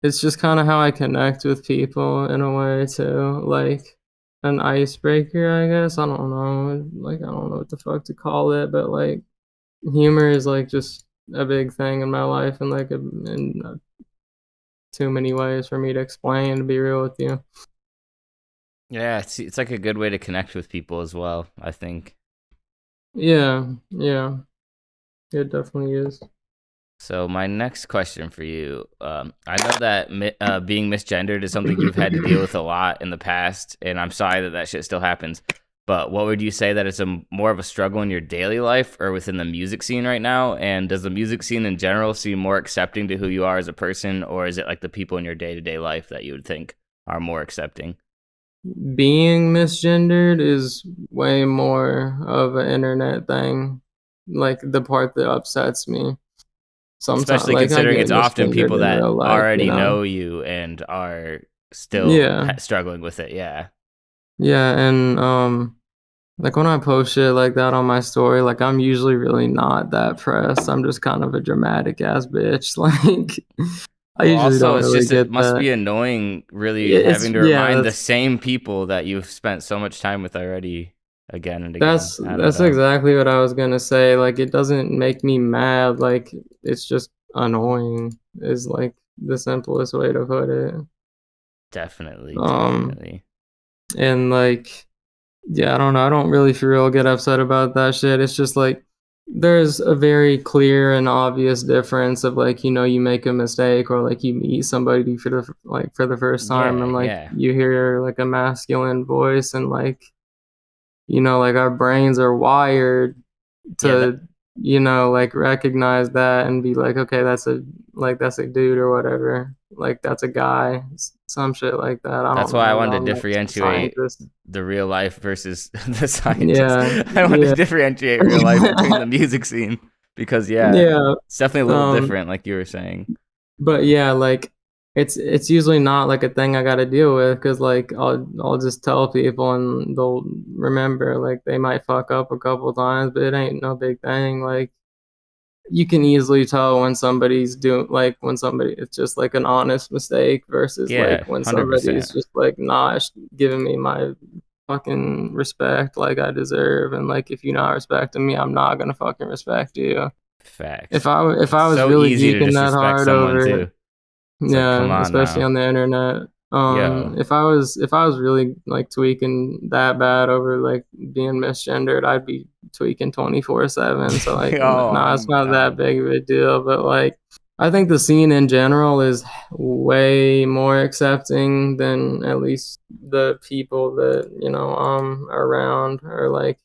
it's just kind of how I connect with people in a way too, like an icebreaker, I guess. I don't know. Like, I don't know what the fuck to call it, but like humor is like just a big thing in my life, and like in too many ways for me to explain, to be real with you. Yeah, it's like a good way to connect with people as well, I think. Yeah, yeah, it definitely is. So my next question for you, I know that being misgendered is something you've had to deal with a lot in the past, and I'm sorry that that shit still happens. But what would you say that it's more of a struggle in your daily life or within the music scene right now? And does the music scene in general seem more accepting to who you are as a person, or is it like the people in your day to day life that you would think are more accepting? Being misgendered is way more of an internet thing. Like the part that upsets me. Sometimes, Especially like I considering get it's often misgendered people in that real life, you already know. know you and are still Yeah, struggling with it. Yeah, yeah, and like when I post shit like that on my story, like I'm usually really not that pressed. I'm just kind of a dramatic ass bitch. Like I well, usually also, don't it's really just, it get must that. be annoying really It's having to yeah, remind the same people that you've spent so much time with already again and again. that's I don't that's know. exactly what I was gonna say. Like it doesn't make me mad. Like it's just annoying. Is like the simplest way to put it. Definitely, Um, definitely. and like yeah, I don't know. I don't really for real get upset about that shit. It's just like there's a very clear and obvious difference of like, you know, you make a mistake or like you meet somebody for the first time Yeah, and like yeah. you hear like a masculine voice and like you know, like our brains are wired Yeah, that, to like recognize that and be like, okay, that's a dude or whatever. Like that's a guy, some shit like that. I that's don't why I know, wanted y'all to know some differentiate scientists. the real life versus the scientist. Yeah, I wanted yeah. to differentiate real life between the music scene because, yeah, Yeah, it's definitely a little um, different, like you were saying. but yeah, like it's usually not like a thing I got to deal with because like I'll just tell people and they'll remember. Like they might fuck up a couple times, but it ain't no big thing. Like you can easily tell when somebody's doing like when somebody it's just like an honest mistake versus like Yeah, when somebody is 100%. just like not giving me my fucking respect like I deserve. And like if you're not respecting me, I'm not gonna fucking respect you. Facts. If It's I was so really easy to geeking that disrespect hard someone over it, too. It's like, come yeah, on especially now. on the internet. Yo. If I was really like tweaking that bad over like being misgendered, I'd be tweaking 24/7. So like, Yo, no, it's I'm not that done. big of a deal. But like, I think the scene in general is way more accepting than at least the people that around are like.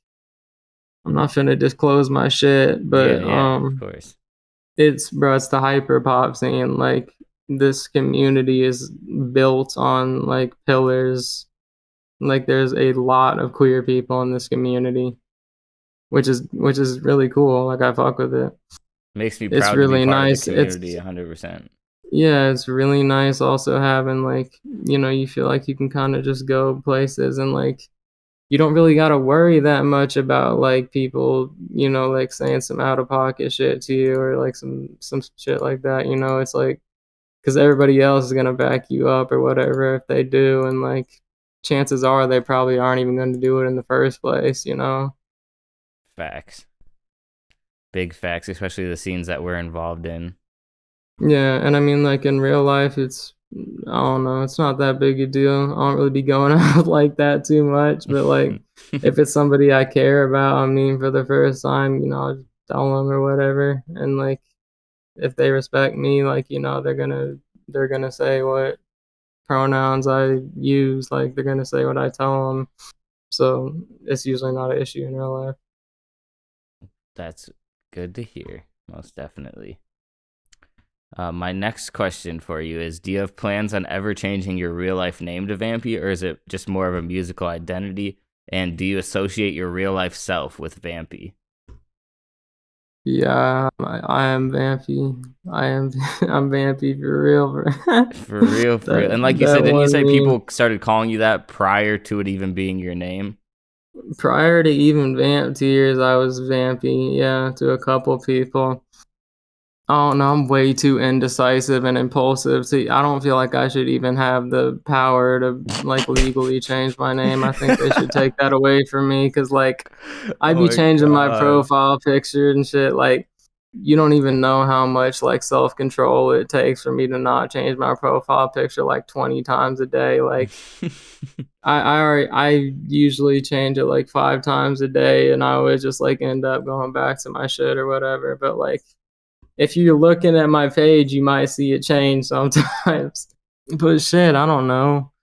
I'm not finna disclose my shit, Yeah, but yeah, of course. it's the hyperpop scene. Like this community is built on like pillars. Like there's a lot of queer people in this community, which is really cool. Like I fuck with it. Makes me It's proud to be really part of the nice. community 100%. Yeah, it's really nice also having like, you feel like you can kind of just go places and like you don't really got to worry that much about like people, like saying some out of pocket shit to you or like some shit like that. It's like because everybody else is gonna back you up or whatever if they do, and like chances are they probably aren't even going to do it in the first place. Facts. Big facts, especially the scenes that we're involved in. Yeah, and I mean like in real life, I don't know, it's not that big a deal. I don't really be going out like that too much, but like if it's somebody I care about, I mean for the first time, I'll just tell them or whatever, and like if they respect me, like they're gonna say what pronouns I use, like they're gonna say what I tell them. So it's usually not an issue in real life. That's good to hear, most definitely. My next question for you is: do you have plans on ever changing your real life name to Vampy, or is it just more of a musical identity? And do you associate your real life self with Vampy? Yeah, I am Vampy. I am I'm Vampy for real, bro. For real, for real. that And like you that said, didn't you one say meme. people started calling you that prior to it even being your name? Prior to even Vamp tears, I was Vampy, yeah, to a couple people. I don't know, I'm way too indecisive and impulsive. See, I don't feel like I should even have the power to like legally change my name. I think they should take that away from me because like I'd Oh be my changing my god. profile picture and shit. Like you don't even know how much like self control it takes for me to not change my profile picture like 20 times a day. Like I usually change it like 5 times a day, and I always just like end up going back to my shit or whatever. But like if you're looking at my page, you might see it change sometimes. But shit, I don't know.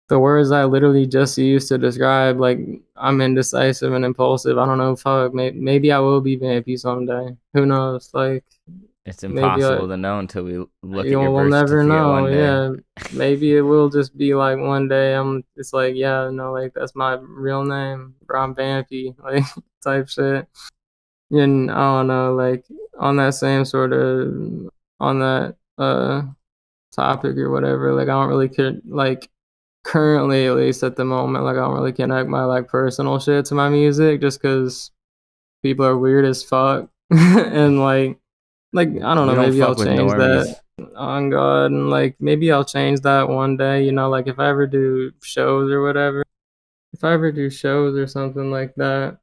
The words I literally just used to describe, like, I'm indecisive and impulsive. I don't know. Fuck. Maybe I will be Vampy someday. Who knows? Like, It's maybe impossible to know until we look at you your know, we'll birth never certificate know. one day. Yeah. Maybe it will just be like one day it's like, yeah, no, like, that's my real name. Bro, I'm Vampy. Like, type shit. And I don't know, like on that same sort of on that topic or whatever, like I don't really care like currently at least at the moment, like I don't really connect my like personal shit to my music just because people are weird as fuck. And like I don't We know, don't maybe I'll fuck with change that normies. on God, and like maybe I'll change that one day, you know, like if I ever do shows or whatever, if I ever do shows or something like that,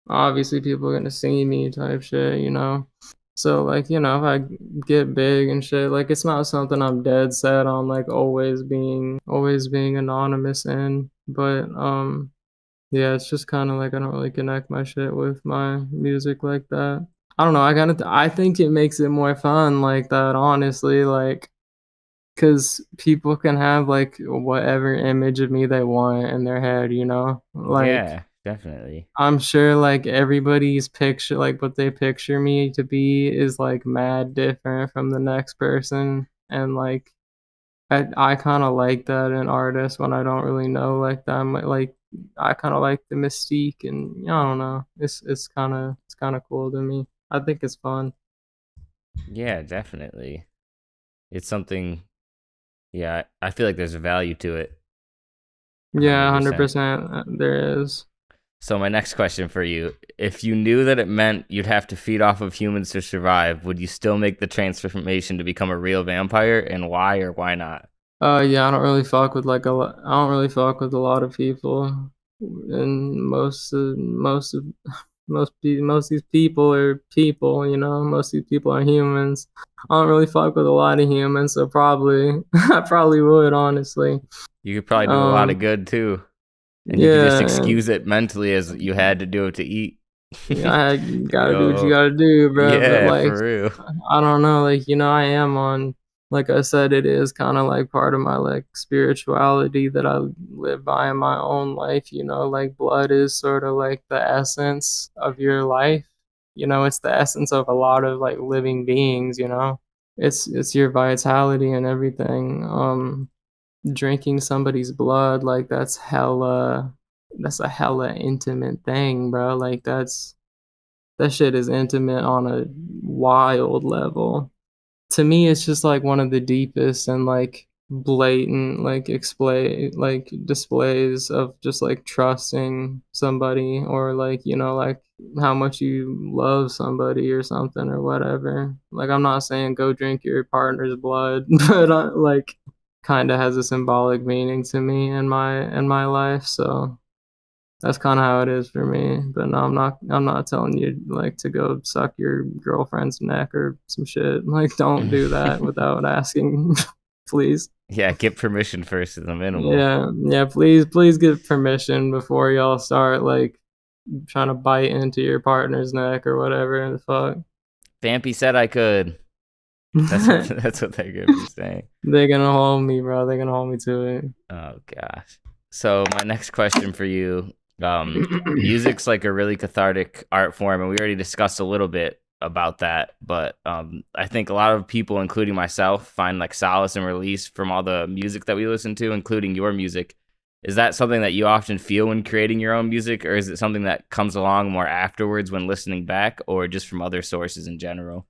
obviously people are gonna see me type shit, you know. So like, you know, if I get big and shit, like it's not something I'm dead set on like always being anonymous in. But yeah, it's just kinda like I don't really connect my shit with my music like that. I don't know, I think it makes it more fun like that, honestly, like because people can have like whatever image of me they want in their head, you know? Like Yeah, definitely. I'm sure like everybody's picture, like what they picture me to be, is like mad different from the next person, and like I kind of like that in artists when I don't really know like that. Like I kind of like the mystique, and I don't know. It's kind of cool to me. I think it's fun. Yeah, definitely. It's something. Yeah, I feel like there's a value to it. Yeah, 100%. 100%. There is. So my next question for you: if you knew that it meant you'd have to feed off of humans to survive, would you still make the transformation to become a real vampire, and why or why not? Yeah, I don't really fuck with like a lot. I don't really fuck with a lot of people, and most of these people are people. You know, most of these people are humans. I don't really fuck with a lot of humans, so probably I probably would honestly. You could probably do a lot of Um, good too, and you could just yeah, excuse it mentally as you had to do it to eat. yeah, you gotta do what you Yo, gotta do, bro. But yeah, like, for real. I don't know, like I am on. Like I said, it is kind of like part of my like spirituality that I live by in my own life. You know, like blood is sort of like the essence of your life. You know, it's the essence of a lot of like living beings. You know, it's your vitality and everything. Drinking somebody's blood, like that's a hella intimate thing, bro. Like that shit is intimate on a wild level. To me, it's just like one of the deepest and like blatant displays of just like trusting somebody, or like like how much you love somebody or something or whatever. Like I'm not saying go drink your partner's blood, but like kind of has a symbolic meaning to me in my life. So that's kind of how it is for me. But no, I'm not telling you like to go suck your girlfriend's neck or some shit. Like don't do that without asking, please. Yeah, get permission first is the minimum. Yeah, yeah, please get permission before y'all start like trying to bite into your partner's neck or whatever the fuck. Vampy said I could. That's what that's what they're gonna be saying. They're gonna hold me, bro. They're gonna hold me to Oh gosh. So my next question for you, it. music's like a really cathartic art form, and we already discussed a little bit about that. But I think a lot of people, including myself, find like solace and release from all the music that we listen to, including your music. Is that something that you often feel when creating your own music, or is it something that comes along more afterwards when listening back, or just from other sources in general?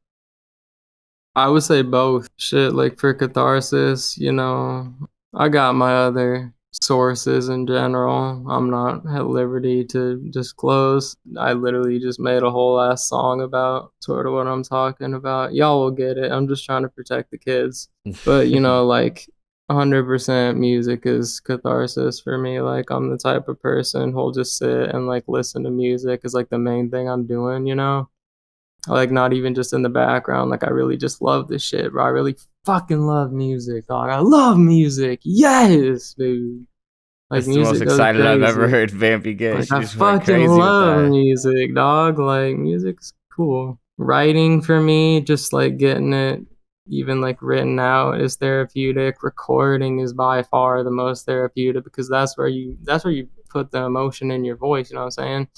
I would say both. Shit, like for catharsis, I got my other sources in general. I'm not at liberty to disclose. I literally just made a whole ass song about sort of what I'm talking about. Y'all will get it. I'm just trying to protect the kids. But you know, like 100% music is catharsis for me. Like I'm the type of person who'll just sit and like listen to music is like the main thing I'm doing, you know? Like not even just in the background. Like I really just love this shit, bro. I really fucking love music, dog. I love music. Yes, dude. Like That's the most music goes excited I've ever crazy. heard Vampy get. Like She I just went fucking crazy with love that. music, dog. Like music's cool. Writing for me, just like getting it even like written out is therapeutic. Recording is by far the most therapeutic because that's where you put the emotion in your voice, you know what I'm saying?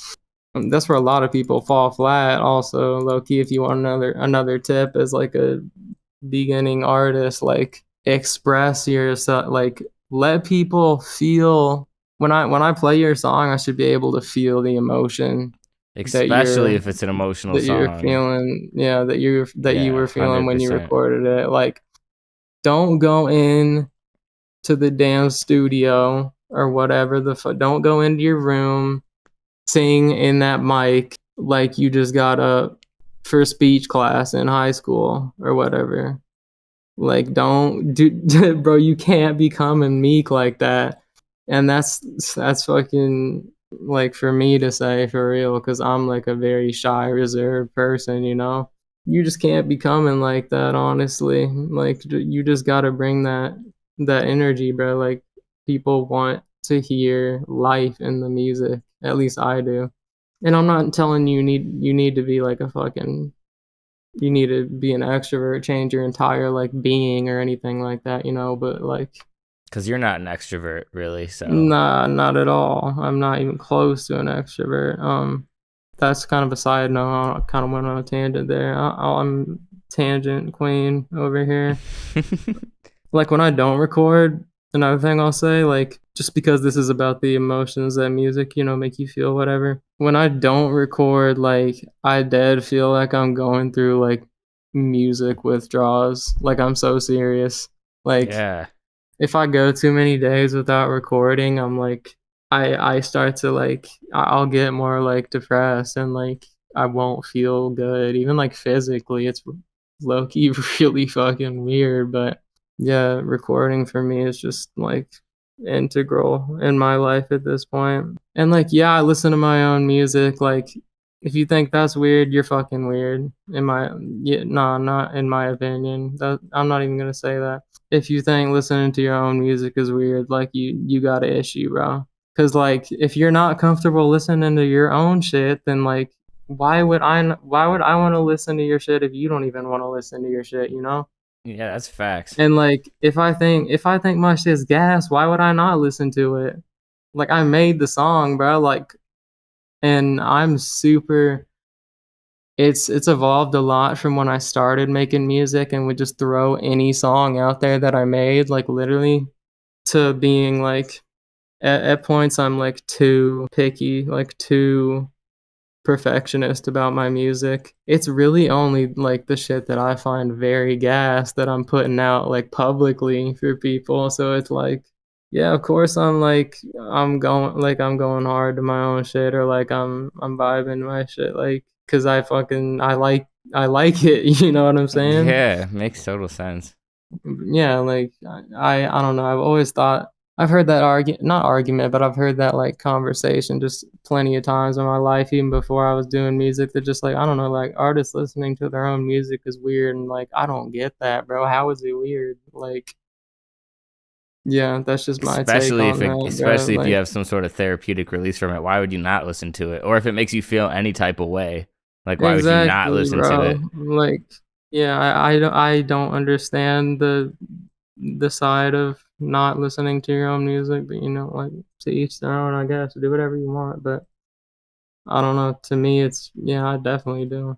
That's where a lot of people fall flat also, low key. If you want another tip as like a beginning artist, like express yourself, like let people feel. When I play your song, I should be able to feel the emotion that Especially you're if it's an emotional that you're song. feeling. Yeah, that you Yeah, were feeling when you 100%. recorded it. Like don't go in to the damn studio or whatever don't go into your room, sing in that mic like you just got up for speech class in high school or whatever. Like, don't do, bro. You can't be coming meek like that. And that's fucking like for me to say for real, because I'm like a very shy, reserved person. You know, you just can't be coming like that. Honestly, like you just gotta bring that energy, bro. Like people want to hear life in the music. At least I do. And I'm not telling you need to be like a fucking you need to be an extrovert, change your entire like being or anything like that, you know, but like Because you're not an extrovert, really. So, nah, not at all. I'm not even close to an extrovert. That's kind of a side note. I kind of went on a tangent there. I'm tangent queen over here. Like when I don't record, another thing I'll say, like just because this is about the emotions that music, you know, make you feel whatever. When I don't record, like I dead feel like I'm going through like music withdrawals. Like I'm so serious. Like yeah. if I go too many days without recording, I'm like I start to like I'll get more like depressed and like I won't feel good. Even like physically, it's low key really fucking weird, but yeah, recording for me is just like integral in my life at this point. And like, yeah, I listen to my own music. Like, if you think that's weird, you're fucking weird. In my, yeah, nah, not in my opinion. That I'm not even gonna say that. If you think listening to your own music is weird, like you got an issue, bro. Cause like, if you're not comfortable listening to your own shit, then like, why would I want to listen to your shit if you don't even want to listen to your shit, you know? Yeah, that's facts. And like if I think my shit's gas, why would I not listen to it? Like I made the song, bro, like and I'm super it's evolved a lot from when I started making music and would just throw any song out there that I made, like literally, to being like at points I'm like too picky, like too perfectionist about my music. It's really only like the shit that I find very gas that I'm putting out like publicly for people. So it's like, yeah, of course I'm going hard to my own shit or like I'm vibing my shit like cuz I like it, you know what I'm saying? Yeah, makes total sense. Yeah, like I don't know. I've always thought I've heard that not argument, but I've heard that like conversation just plenty of times in my life, even before I was doing music. That just like I don't know, like artists listening to their own music is weird, and like I don't get that, bro. How is it weird? Like, yeah, that's just my take Especially on that, bro. especially if you Like, have some sort of therapeutic release from it. Why would you not listen to it? Or if it makes you feel any type of way, like why would you not exactly, listen to bro. it? Like, yeah, I don't understand the side of not listening to your own music, but you know, like to each their own, I guess. Do whatever you want, but I don't know. To me, it's yeah, I definitely do.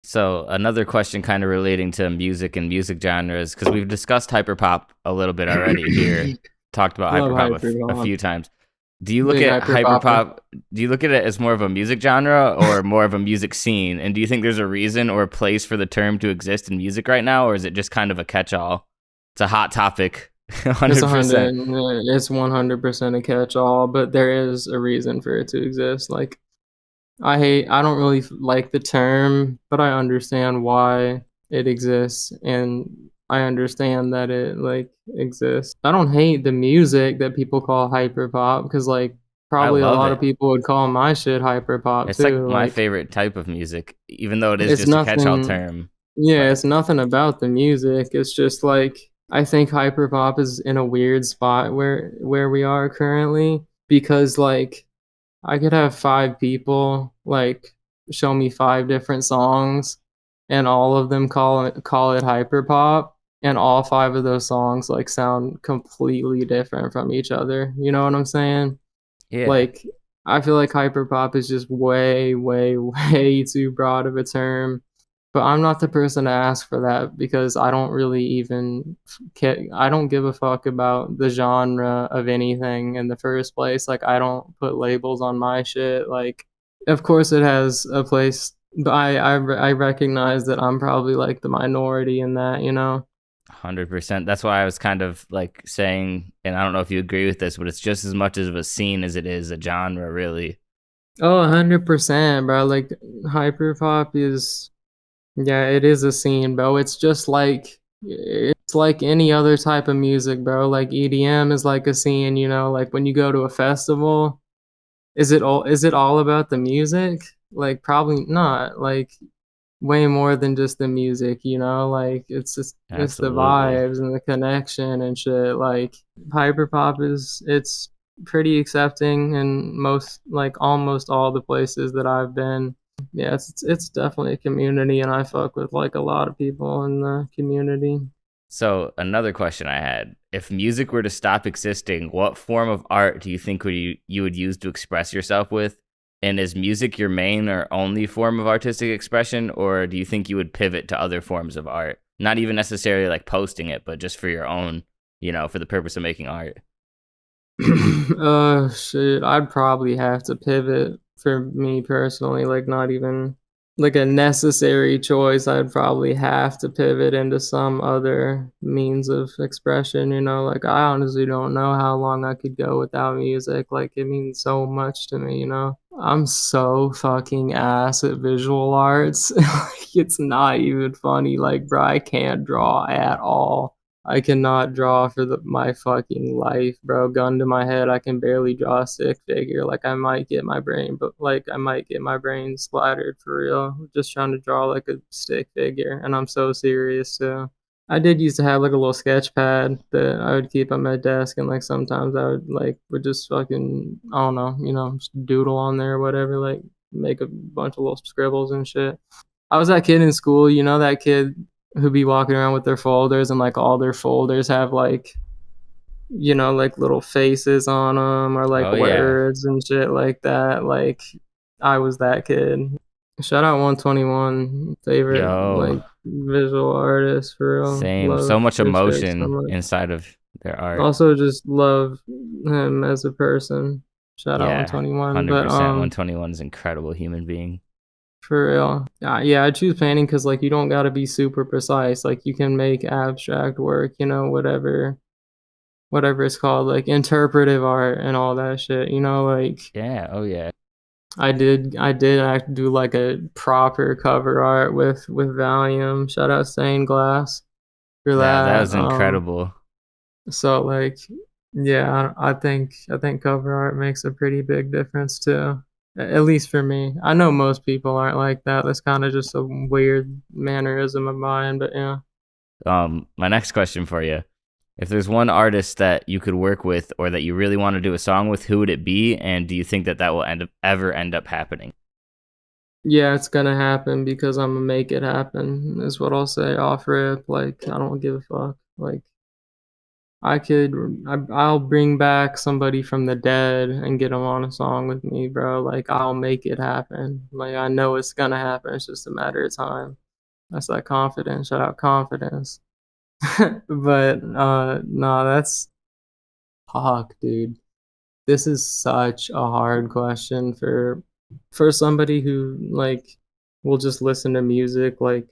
So another question kind of relating to music and music genres, because we've discussed hyperpop a little bit already here, talked about Love hyperpop a Hyperpop. few times. Do you look Big at Hyperpopper. hyperpop? Do you look at it as more of a music genre or more of a music scene? And do you think there's a reason or a place for the term to exist in music right now, or is it just kind of a catch-all? It's a hot topic It's 100%. 100. It's 100% a catch-all, but there is a reason for it to exist. Like, I don't really like the term, but I understand why it exists, and I understand that it like exists. I don't hate the music that people call hyperpop because like I probably a love lot of it. people would call my shit hyperpop It's like too. my Like favorite type of music, even though it is it's just a catch-all nothing. term. Yeah, But it's nothing about the music. It's just like I think hyperpop is in a weird spot where we are currently because like I could have 5 people, like, show me 5 different songs, and all of them call it hyperpop, and all 5 of those songs, like, sound completely different from each other, you know what I'm saying? yeah, Like, I feel like hyperpop is just way, way, way too broad of a term, but I'm not the person to ask for that because I don't really even I don't give a fuck about the genre of anything in the first place. Like I don't put labels on my shit. Like of course it has a place, but I recognize that I'm probably like the minority in that, you know. 100%. That's why I was kind of like saying, and I don't know if you agree with this, but it's just as much of a scene as it is a genre, really. Oh, 100%, bro. Like hyperpop is yeah, it is a scene, bro. It's like any other type of music, bro. Like EDM is like a scene, you know, like when you go to a festival, is it all about the music? Like probably not. Like way more than just the music, you know? Like it's the Absolutely. vibes and the connection and shit. Like hyperpop it's pretty accepting in most like almost all the places that I've been. Yeah, it's definitely a community, and I fuck with like a lot of people in the community. So another question I had: if music were to stop existing, what form of art do you think you would use to express yourself with? And is music your main or only form of artistic expression, or do you think you would pivot to other forms of art? Not even necessarily like posting it, but just for your own, for the purpose of making art. Shit, I'd probably have to pivot for me personally, like not even like a necessary choice. I'd probably have to pivot into some other means of expression, you know, like I honestly don't know how long I could go without music. Like it means so much to me, you know. I'm so fucking ass at visual arts. Like it's not even funny. Like, bro, I can't draw at all. I cannot draw for my fucking life, bro. Gun to my head, I can barely draw a stick figure. Like I might get my brain, but like I might get my brain splattered for real. Just trying to draw like a stick figure, and I'm so serious too. I did used to have like a little sketch pad that I would keep on my desk, and like sometimes I would just fucking I don't know, you know, just doodle on there or whatever, like make a bunch of little scribbles and shit. I was that kid in school, you know, that kid who be walking around with their folders and like all their folders have like you know like little faces on them or like Oh yeah, words and shit like that. Like I was that kid. Shout out 121, favorite yo, like visual artist for real. same. Love So much his shit so emotion much. inside of their art. Also just love him as a person. Shout out Yeah, 121. But 100%. 121 is an incredible human being. for real. Yeah, I choose painting because like you don't gotta be super precise. Like you can make abstract work, you know, whatever it's called, like interpretive art and all that shit. You know, like Yeah, oh yeah. I did act do like a proper cover art with Valium. Shout out Stained Glass for Yeah, that that. was incredible. So like yeah, I think cover art makes a pretty big difference too. At least for me. I know most people aren't like that. That's kind of just a weird mannerism of mine, but yeah. My next question for you. If there's one artist that you could work with or that you really want to do a song with, who would it be? And do you think that will ever end up happening? Yeah, it's gonna happen because I'm gonna make it happen, is what I'll say off rip. Like, I don't give a fuck. Like, I'll bring back somebody from the dead and get them on a song with me, bro. Like, I'll make it happen. Like, I know it's gonna happen. It's just a matter of time. That's that confidence. Shout out confidence. But, no, that's fuck, dude. This is such a hard question for somebody who like will just listen to music like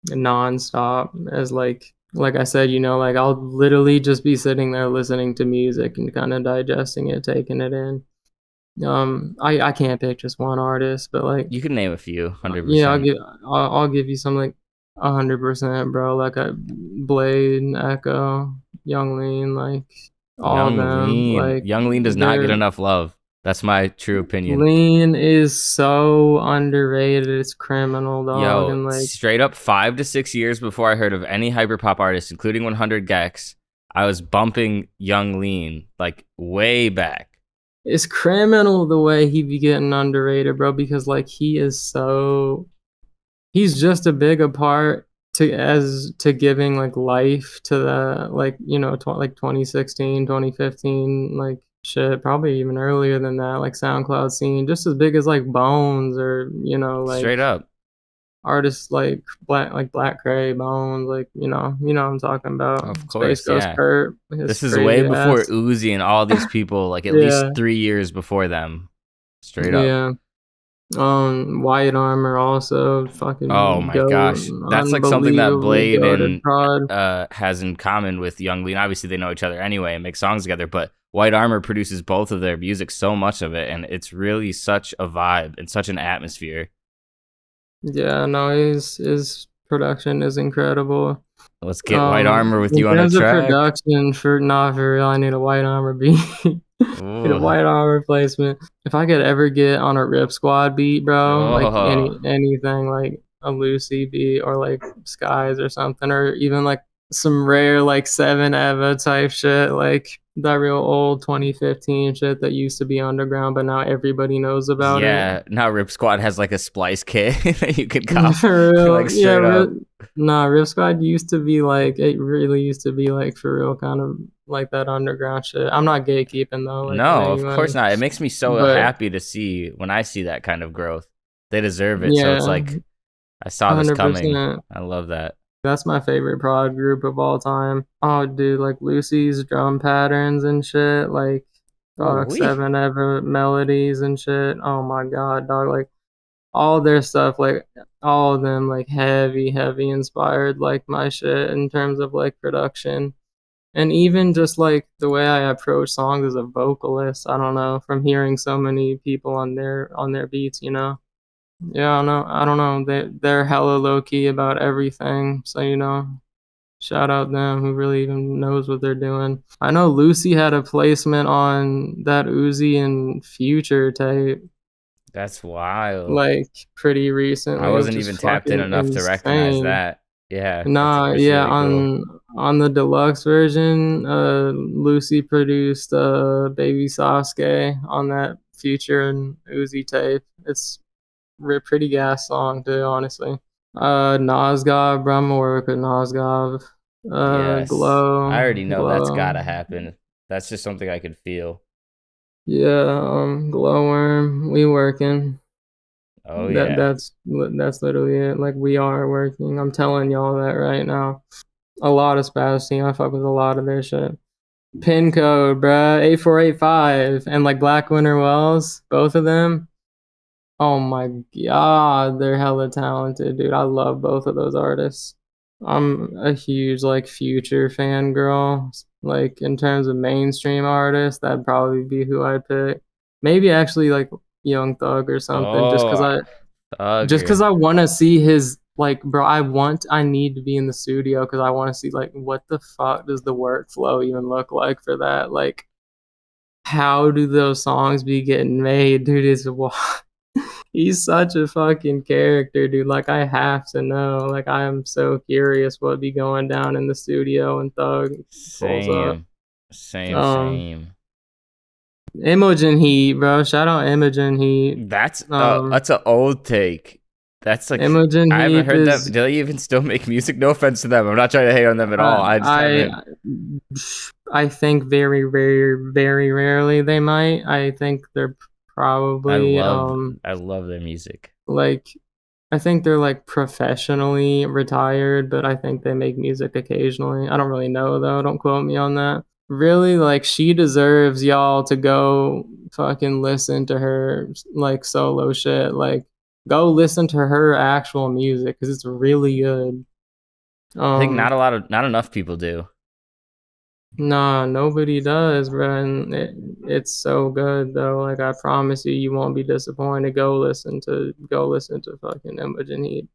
nonstop as like like I said, like I'll literally just be sitting there listening to music and kind of digesting it, taking it in. I can't pick just one artist, but like, You can name a few, yeah, 100%. I'll give you some like 100%, bro. Like I Blade, Echo, Young Lean, like all of Young them. Lean. Like Young Lean does not get they're enough love. That's my true opinion. Lean is so underrated. It's criminal, dog, Yo, and like straight up 5 to 6 years before I heard of any hyperpop artist, including 100 Gex, I was bumping Young Lean like way back. it's criminal the way he be getting underrated, bro. Because like he's just a big a part to giving like life to the like like 2016, 2015, like shit, probably even earlier than that, like SoundCloud scene, just as big as like Bones, or like Straight up. artists like Black Cray, Bones, like what I'm talking about. Of Space course, Ghost yeah. Kurt, his This is way crazy before ass. Uzi and all these people, like at least Yeah, 3 years before them. Straight up. yeah. White Armor also Oh fucking my go, gosh. That's like something that unbelievably Blade goated and prod. has in common with Young Lean. Obviously they know each other anyway and make songs together, but White Armor produces both of their music, so much of it, and it's really such a vibe and such an atmosphere. Yeah, no, his production is incredible. Let's get White Armor with In you on a terms of track. production, for real, I need a White Armor beat. Need a Ooh. White Armor replacement. If I could ever get on a Rip Squad beat, bro, like Oh. anything like a Lucy beat or like Skies or something, or even like some rare like Seven Eva type shit, like that real old 2015 shit that used to be underground, but now everybody knows about it. Yeah, now Rip Squad has like a splice kit that you could cop For like real, yeah. straight up. Nah, Rift Squad used to be like, it really used to be like for real, kind of like that underground shit. I'm not gatekeeping though, like in No, any of course way, not. It makes me so but happy to see when I see that kind of growth. They deserve it. So it's yeah, like I saw this coming. 100%. I love that. That's my favorite prod group of all time. Oh, dude, like Lucy's drum patterns and shit, like Ooh fuck wee. Seven Ever melodies and shit. Oh my god, dog, like all their stuff, like all of them, like heavy inspired like my shit in terms of like production. And even just like the way I approach songs as a vocalist, I don't know, from hearing so many people on their beats, Yeah, I don't know. They're hella low key about everything. So, shout out them who really even knows what they're doing. I know Lucy had a placement on that Uzi and Future tape, That's wild. like pretty I recently, which wasn't is even tapped in fucking enough to recognize insane. that. Yeah, Nah, that's yeah, really cool. on the deluxe version, Lucy produced Baby Sasuke on that Future and Uzi tape. It's a pretty gas song too, honestly. Nosgob, bro, I'm gonna work with Nosgob. Yes. I already know that's Glow. gotta happen. That's just something I could feel. Yeah, Glowworm, we working. Oh yeah. That's literally it. Like we are working. I'm telling y'all that right now. A lot of Spaz team. I fuck with a lot of their shit. Pin code, bruh, 8485, and like Black Winter Wells, both of them. Oh my god, they're hella talented, dude. I love both of those artists. I'm a huge like Future fangirl. Like in terms of mainstream artists, that'd probably be who I'd pick. Maybe actually like Young Thug or something, Oh, just Thugger. because I want to see his like, bro. I need to be in the studio because I want to see like what the fuck does the workflow even look like for that. Like, how do those songs be getting made, dude? He's such a fucking character, dude. Like, I have to know. Like, I am so curious what be going down in the studio and Thug pulls up. Same. Same, Um, same. Imogen Heat, bro. Shout out Imogen Heat. Um, That's an old take. That's like Imogen I haven't Heap heard them. is Do they even still make music? No offense to them. I'm not trying to hate on them at all. I just I haven't. I think very rarely they might. I think they're probably I love their music. like I think they're like professionally retired, but I think they make music occasionally. I don't really know though. Don't quote me on that. Really, like she deserves y'all to go fucking listen to her like solo shit. Like go listen to her actual music because it's really good. I think Um, not enough people do. Nah, nobody does, bro. And it's so good though. Like I promise you, you won't be disappointed. Go listen to fucking Imogen Heat.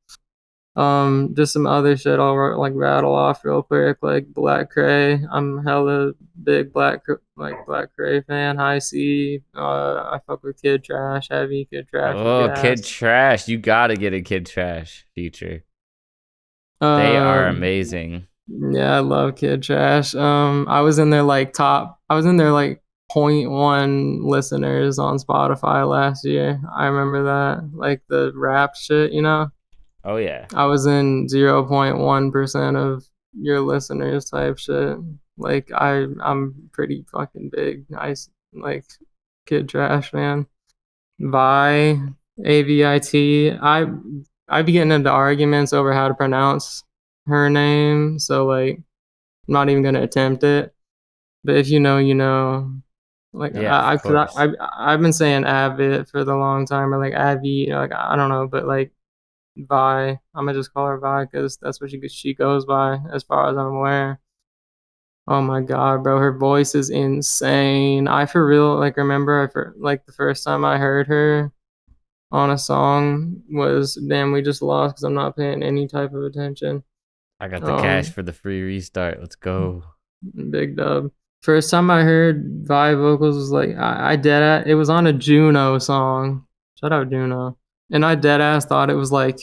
Just some other shit I'll like rattle off real quick, like Black Cray. I'm hella big Black Cray fan. High C. I fuck with Kid Trash, heavy. Kid Trash is Oh, Kid gas. Trash. You gotta get a Kid Trash feature. They are Uh, amazing. yeah, I love Kid Trash. I was in there like point 0.1 listeners on Spotify last year. I remember that, like the rap shit, you know. Oh yeah. I was in 0.1% of your listeners type shit. Like I'm pretty fucking big. Like Kid Trash, man. Vi, Avit. I be getting into arguments over how to pronounce her name, so like I'm not even gonna attempt it. But if you know, you know. Like Yeah, of cause course. I've been saying Avid for the long time, or like Avi, you know, like I don't know, but like Vi, I'm gonna just call her Vi because that's what she goes by, as far as I'm aware. Oh my god, bro, her voice is insane. I for real like remember like the first time I heard her on a song was damn, we just lost because I'm not paying any type of attention. I got the cash Um, for the free restart. Let's go. Big dub. First time I heard Vi vocals was like I dead ass, it was on a Juno song. Shout out Juno. And I dead ass thought it was like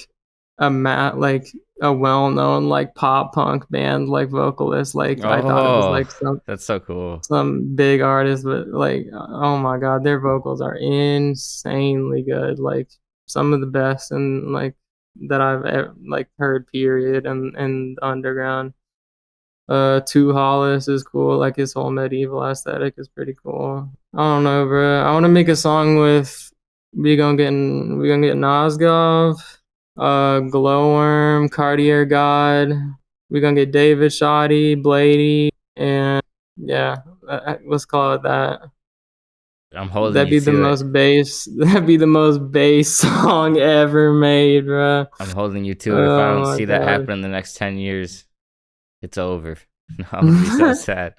like a well known like pop punk band like vocalist. Like I thought it was Oh, like that's so cool. some big artist, but like oh my god, their vocals are insanely good. Like some of the best and like that I've ever, like heard period and underground. Two Hollis is cool. Like his whole medieval aesthetic is pretty cool. I don't know, bro. I want to make a song with we gonna get Nosgov, Glowworm, Cartier God. We gonna get David Shoddy, Blady, and yeah, let's call it that. I'm holding you to it. That'd be the most bass song ever made, bro. I'm holding you to it. If I Oh don't my see that god. happen in the next 10 years, it's over. I'm gonna be so sad.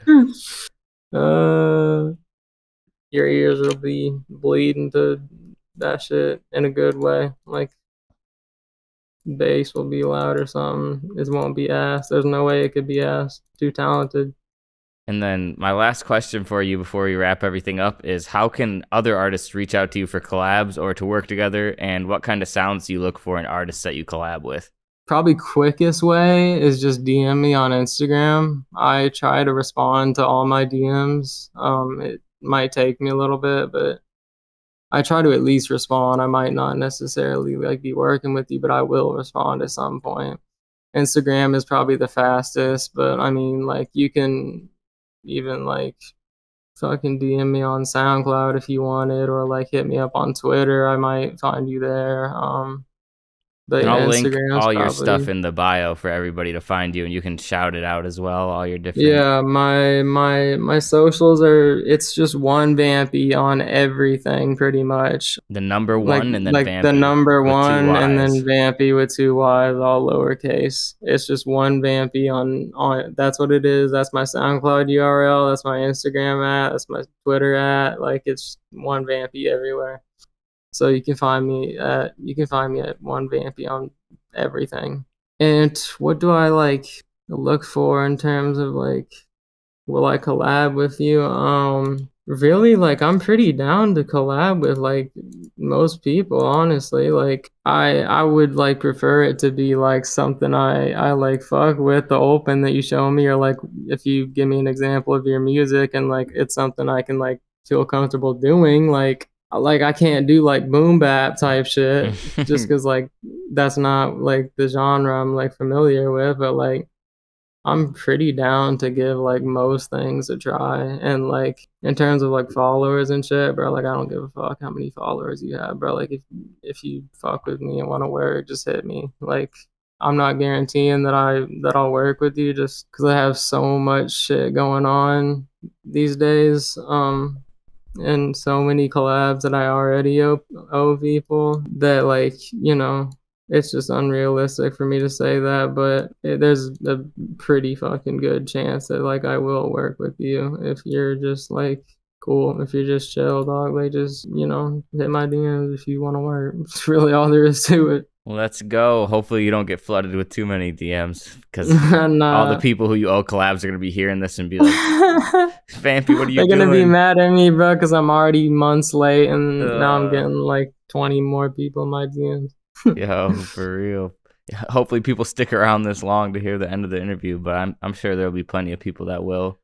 uh, your ears will be bleeding to that shit in a good way. Like bass will be loud or something. It won't be ass. There's no way it could be ass. Too talented. And then my last question for you before we wrap everything up is how can other artists reach out to you for collabs or to work together? And what kind of sounds do you look for in artists that you collab with? Probably quickest way is just DM me on Instagram. I try to respond to all my DMs. It might take me a little bit, but I try to at least respond. I might not necessarily like be working with you, but I will respond at some point. Instagram is probably the fastest, but I mean, like you can even like fucking DM me on SoundCloud if you want it, or like hit me up on Twitter. I might find you there. But And yeah, I'll link Instagram's all your stuff probably. in the bio for everybody to find you and you can shout it out as well, all your different Yeah, my socials are it's just one Vampy on everything pretty much. the number one and then Like the Vampy number with two one and then Y's. Vampy with two Y's, all lowercase. It's just one Vampy on that's what it is. That's my SoundCloud URL, that's my Instagram at, that's my Twitter at. Like it's one Vampy everywhere. So you can find me at one Vampy on everything. And what do I like look for in terms of like will I collab with you? Really like I'm pretty down to collab with like most people, honestly. Like I would like prefer it to be like something I like fuck with the open that you show me, or like if you give me an example of your music and like it's something I can like feel comfortable doing, like I can't do like boom bap type shit just because like that's not like the genre I'm like familiar with, but like I'm pretty down to give like most things a try. And like in terms of like followers and shit, bro, like I don't give a fuck how many followers you have, bro. Like if you fuck with me and want to work, just hit me. Like I'm not guaranteeing that I'll work with you just because I have so much shit going on these days. And so many collabs that I already owe people that like, you know, it's just unrealistic for me to say that, but there's a pretty fucking good chance that like I will work with you if you're just like cool. If you're just chill, dog, like just hit my DMs if you want to work. It's really all there is to it. Let's go. Hopefully you don't get flooded with too many DMs because all the Nah. people who you owe collabs are gonna be hearing this and be like, Vampy, what are you They're gonna be doing? mad at me, bro, because I'm already months late, and now I'm Uh, getting like 20 more people in my DMs. Yo, for real. Hopefully people stick around this long to hear the end of the interview, but I'm sure there'll be plenty of people that want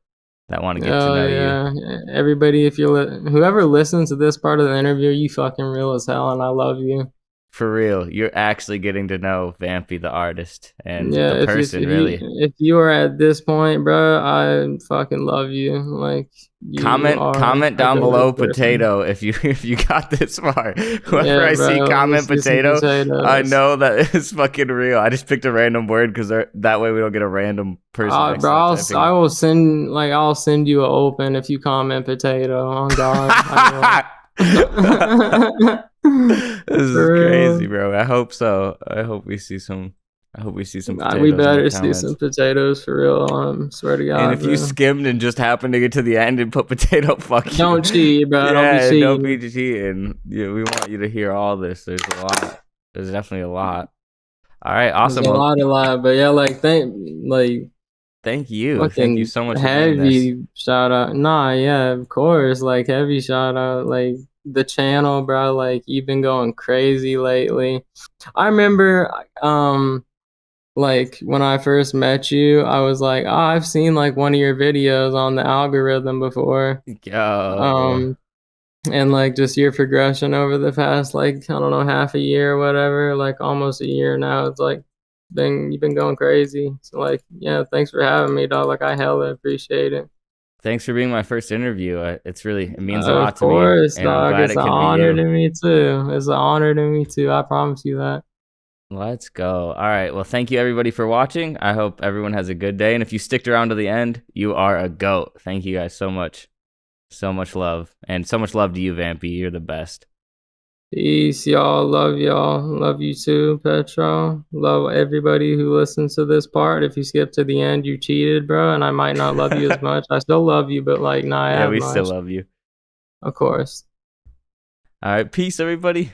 to get to Oh know you. yeah, everybody, if whoever listens to this part of the interview, you fucking real as hell, and I love you. For real, you're actually getting to know Vampy the artist and Yeah, the person, really. if you are at this point, bro, I fucking love you. Like you are Comment a down below good person. potato if you got this far. Whenever Yeah, I see bro. Let me comment see some potato, I potatoes. know that it's fucking real. I just picked a random word because that way we don't get a random person Bro, accidentally typing I it. will send I'll send you an open if you comment potato. On God, I will. This is For crazy, real. bro. I hope so. I hope we see some We potatoes in the better see some comments. potatoes for real. Swear to And God, if you bro. skimmed and just happened to get to the end and put potato, fuck you. Don't cheat, bro. Don't be Yeah, don't be cheating. cheating. Yeah, we want you to hear all this. There's a lot. There's definitely a lot. All right, There's awesome. a Well, lot, but yeah, thank you. Thank you fucking so much for doing this. heavy shout out. Nah, yeah, of course, like heavy shout out, like the channel, bro. Like you've been going crazy lately. I remember, like when I first met you, I was like, oh, I've seen like one of your videos on the algorithm before. Yo, Um, and like just your progression over the past like I don't know half a year or whatever, like almost a year now. It's like you've been going crazy. So like yeah, thanks for having me, dog. Like I hella appreciate it. thanks for being my first interview. It means a Of lot to me, course, and I'm dog. glad It's it an can be honor you. to me too. It's an honor to me too. I promise you that. Let's go. All right. Well, thank you everybody for watching. I hope everyone has a good day. And if you sticked around to the end, you are a goat. Thank you guys so much. So much love. And so much love to you, Vampy. You're the best. Peace, y'all. Love y'all. Love you too, Petro. Love everybody who listens to this part. If you skip to the end, you cheated, bro. And I might not love you as much. I still love you, but like not Yeah, as we still much. love you. Of course. All right. Peace, everybody.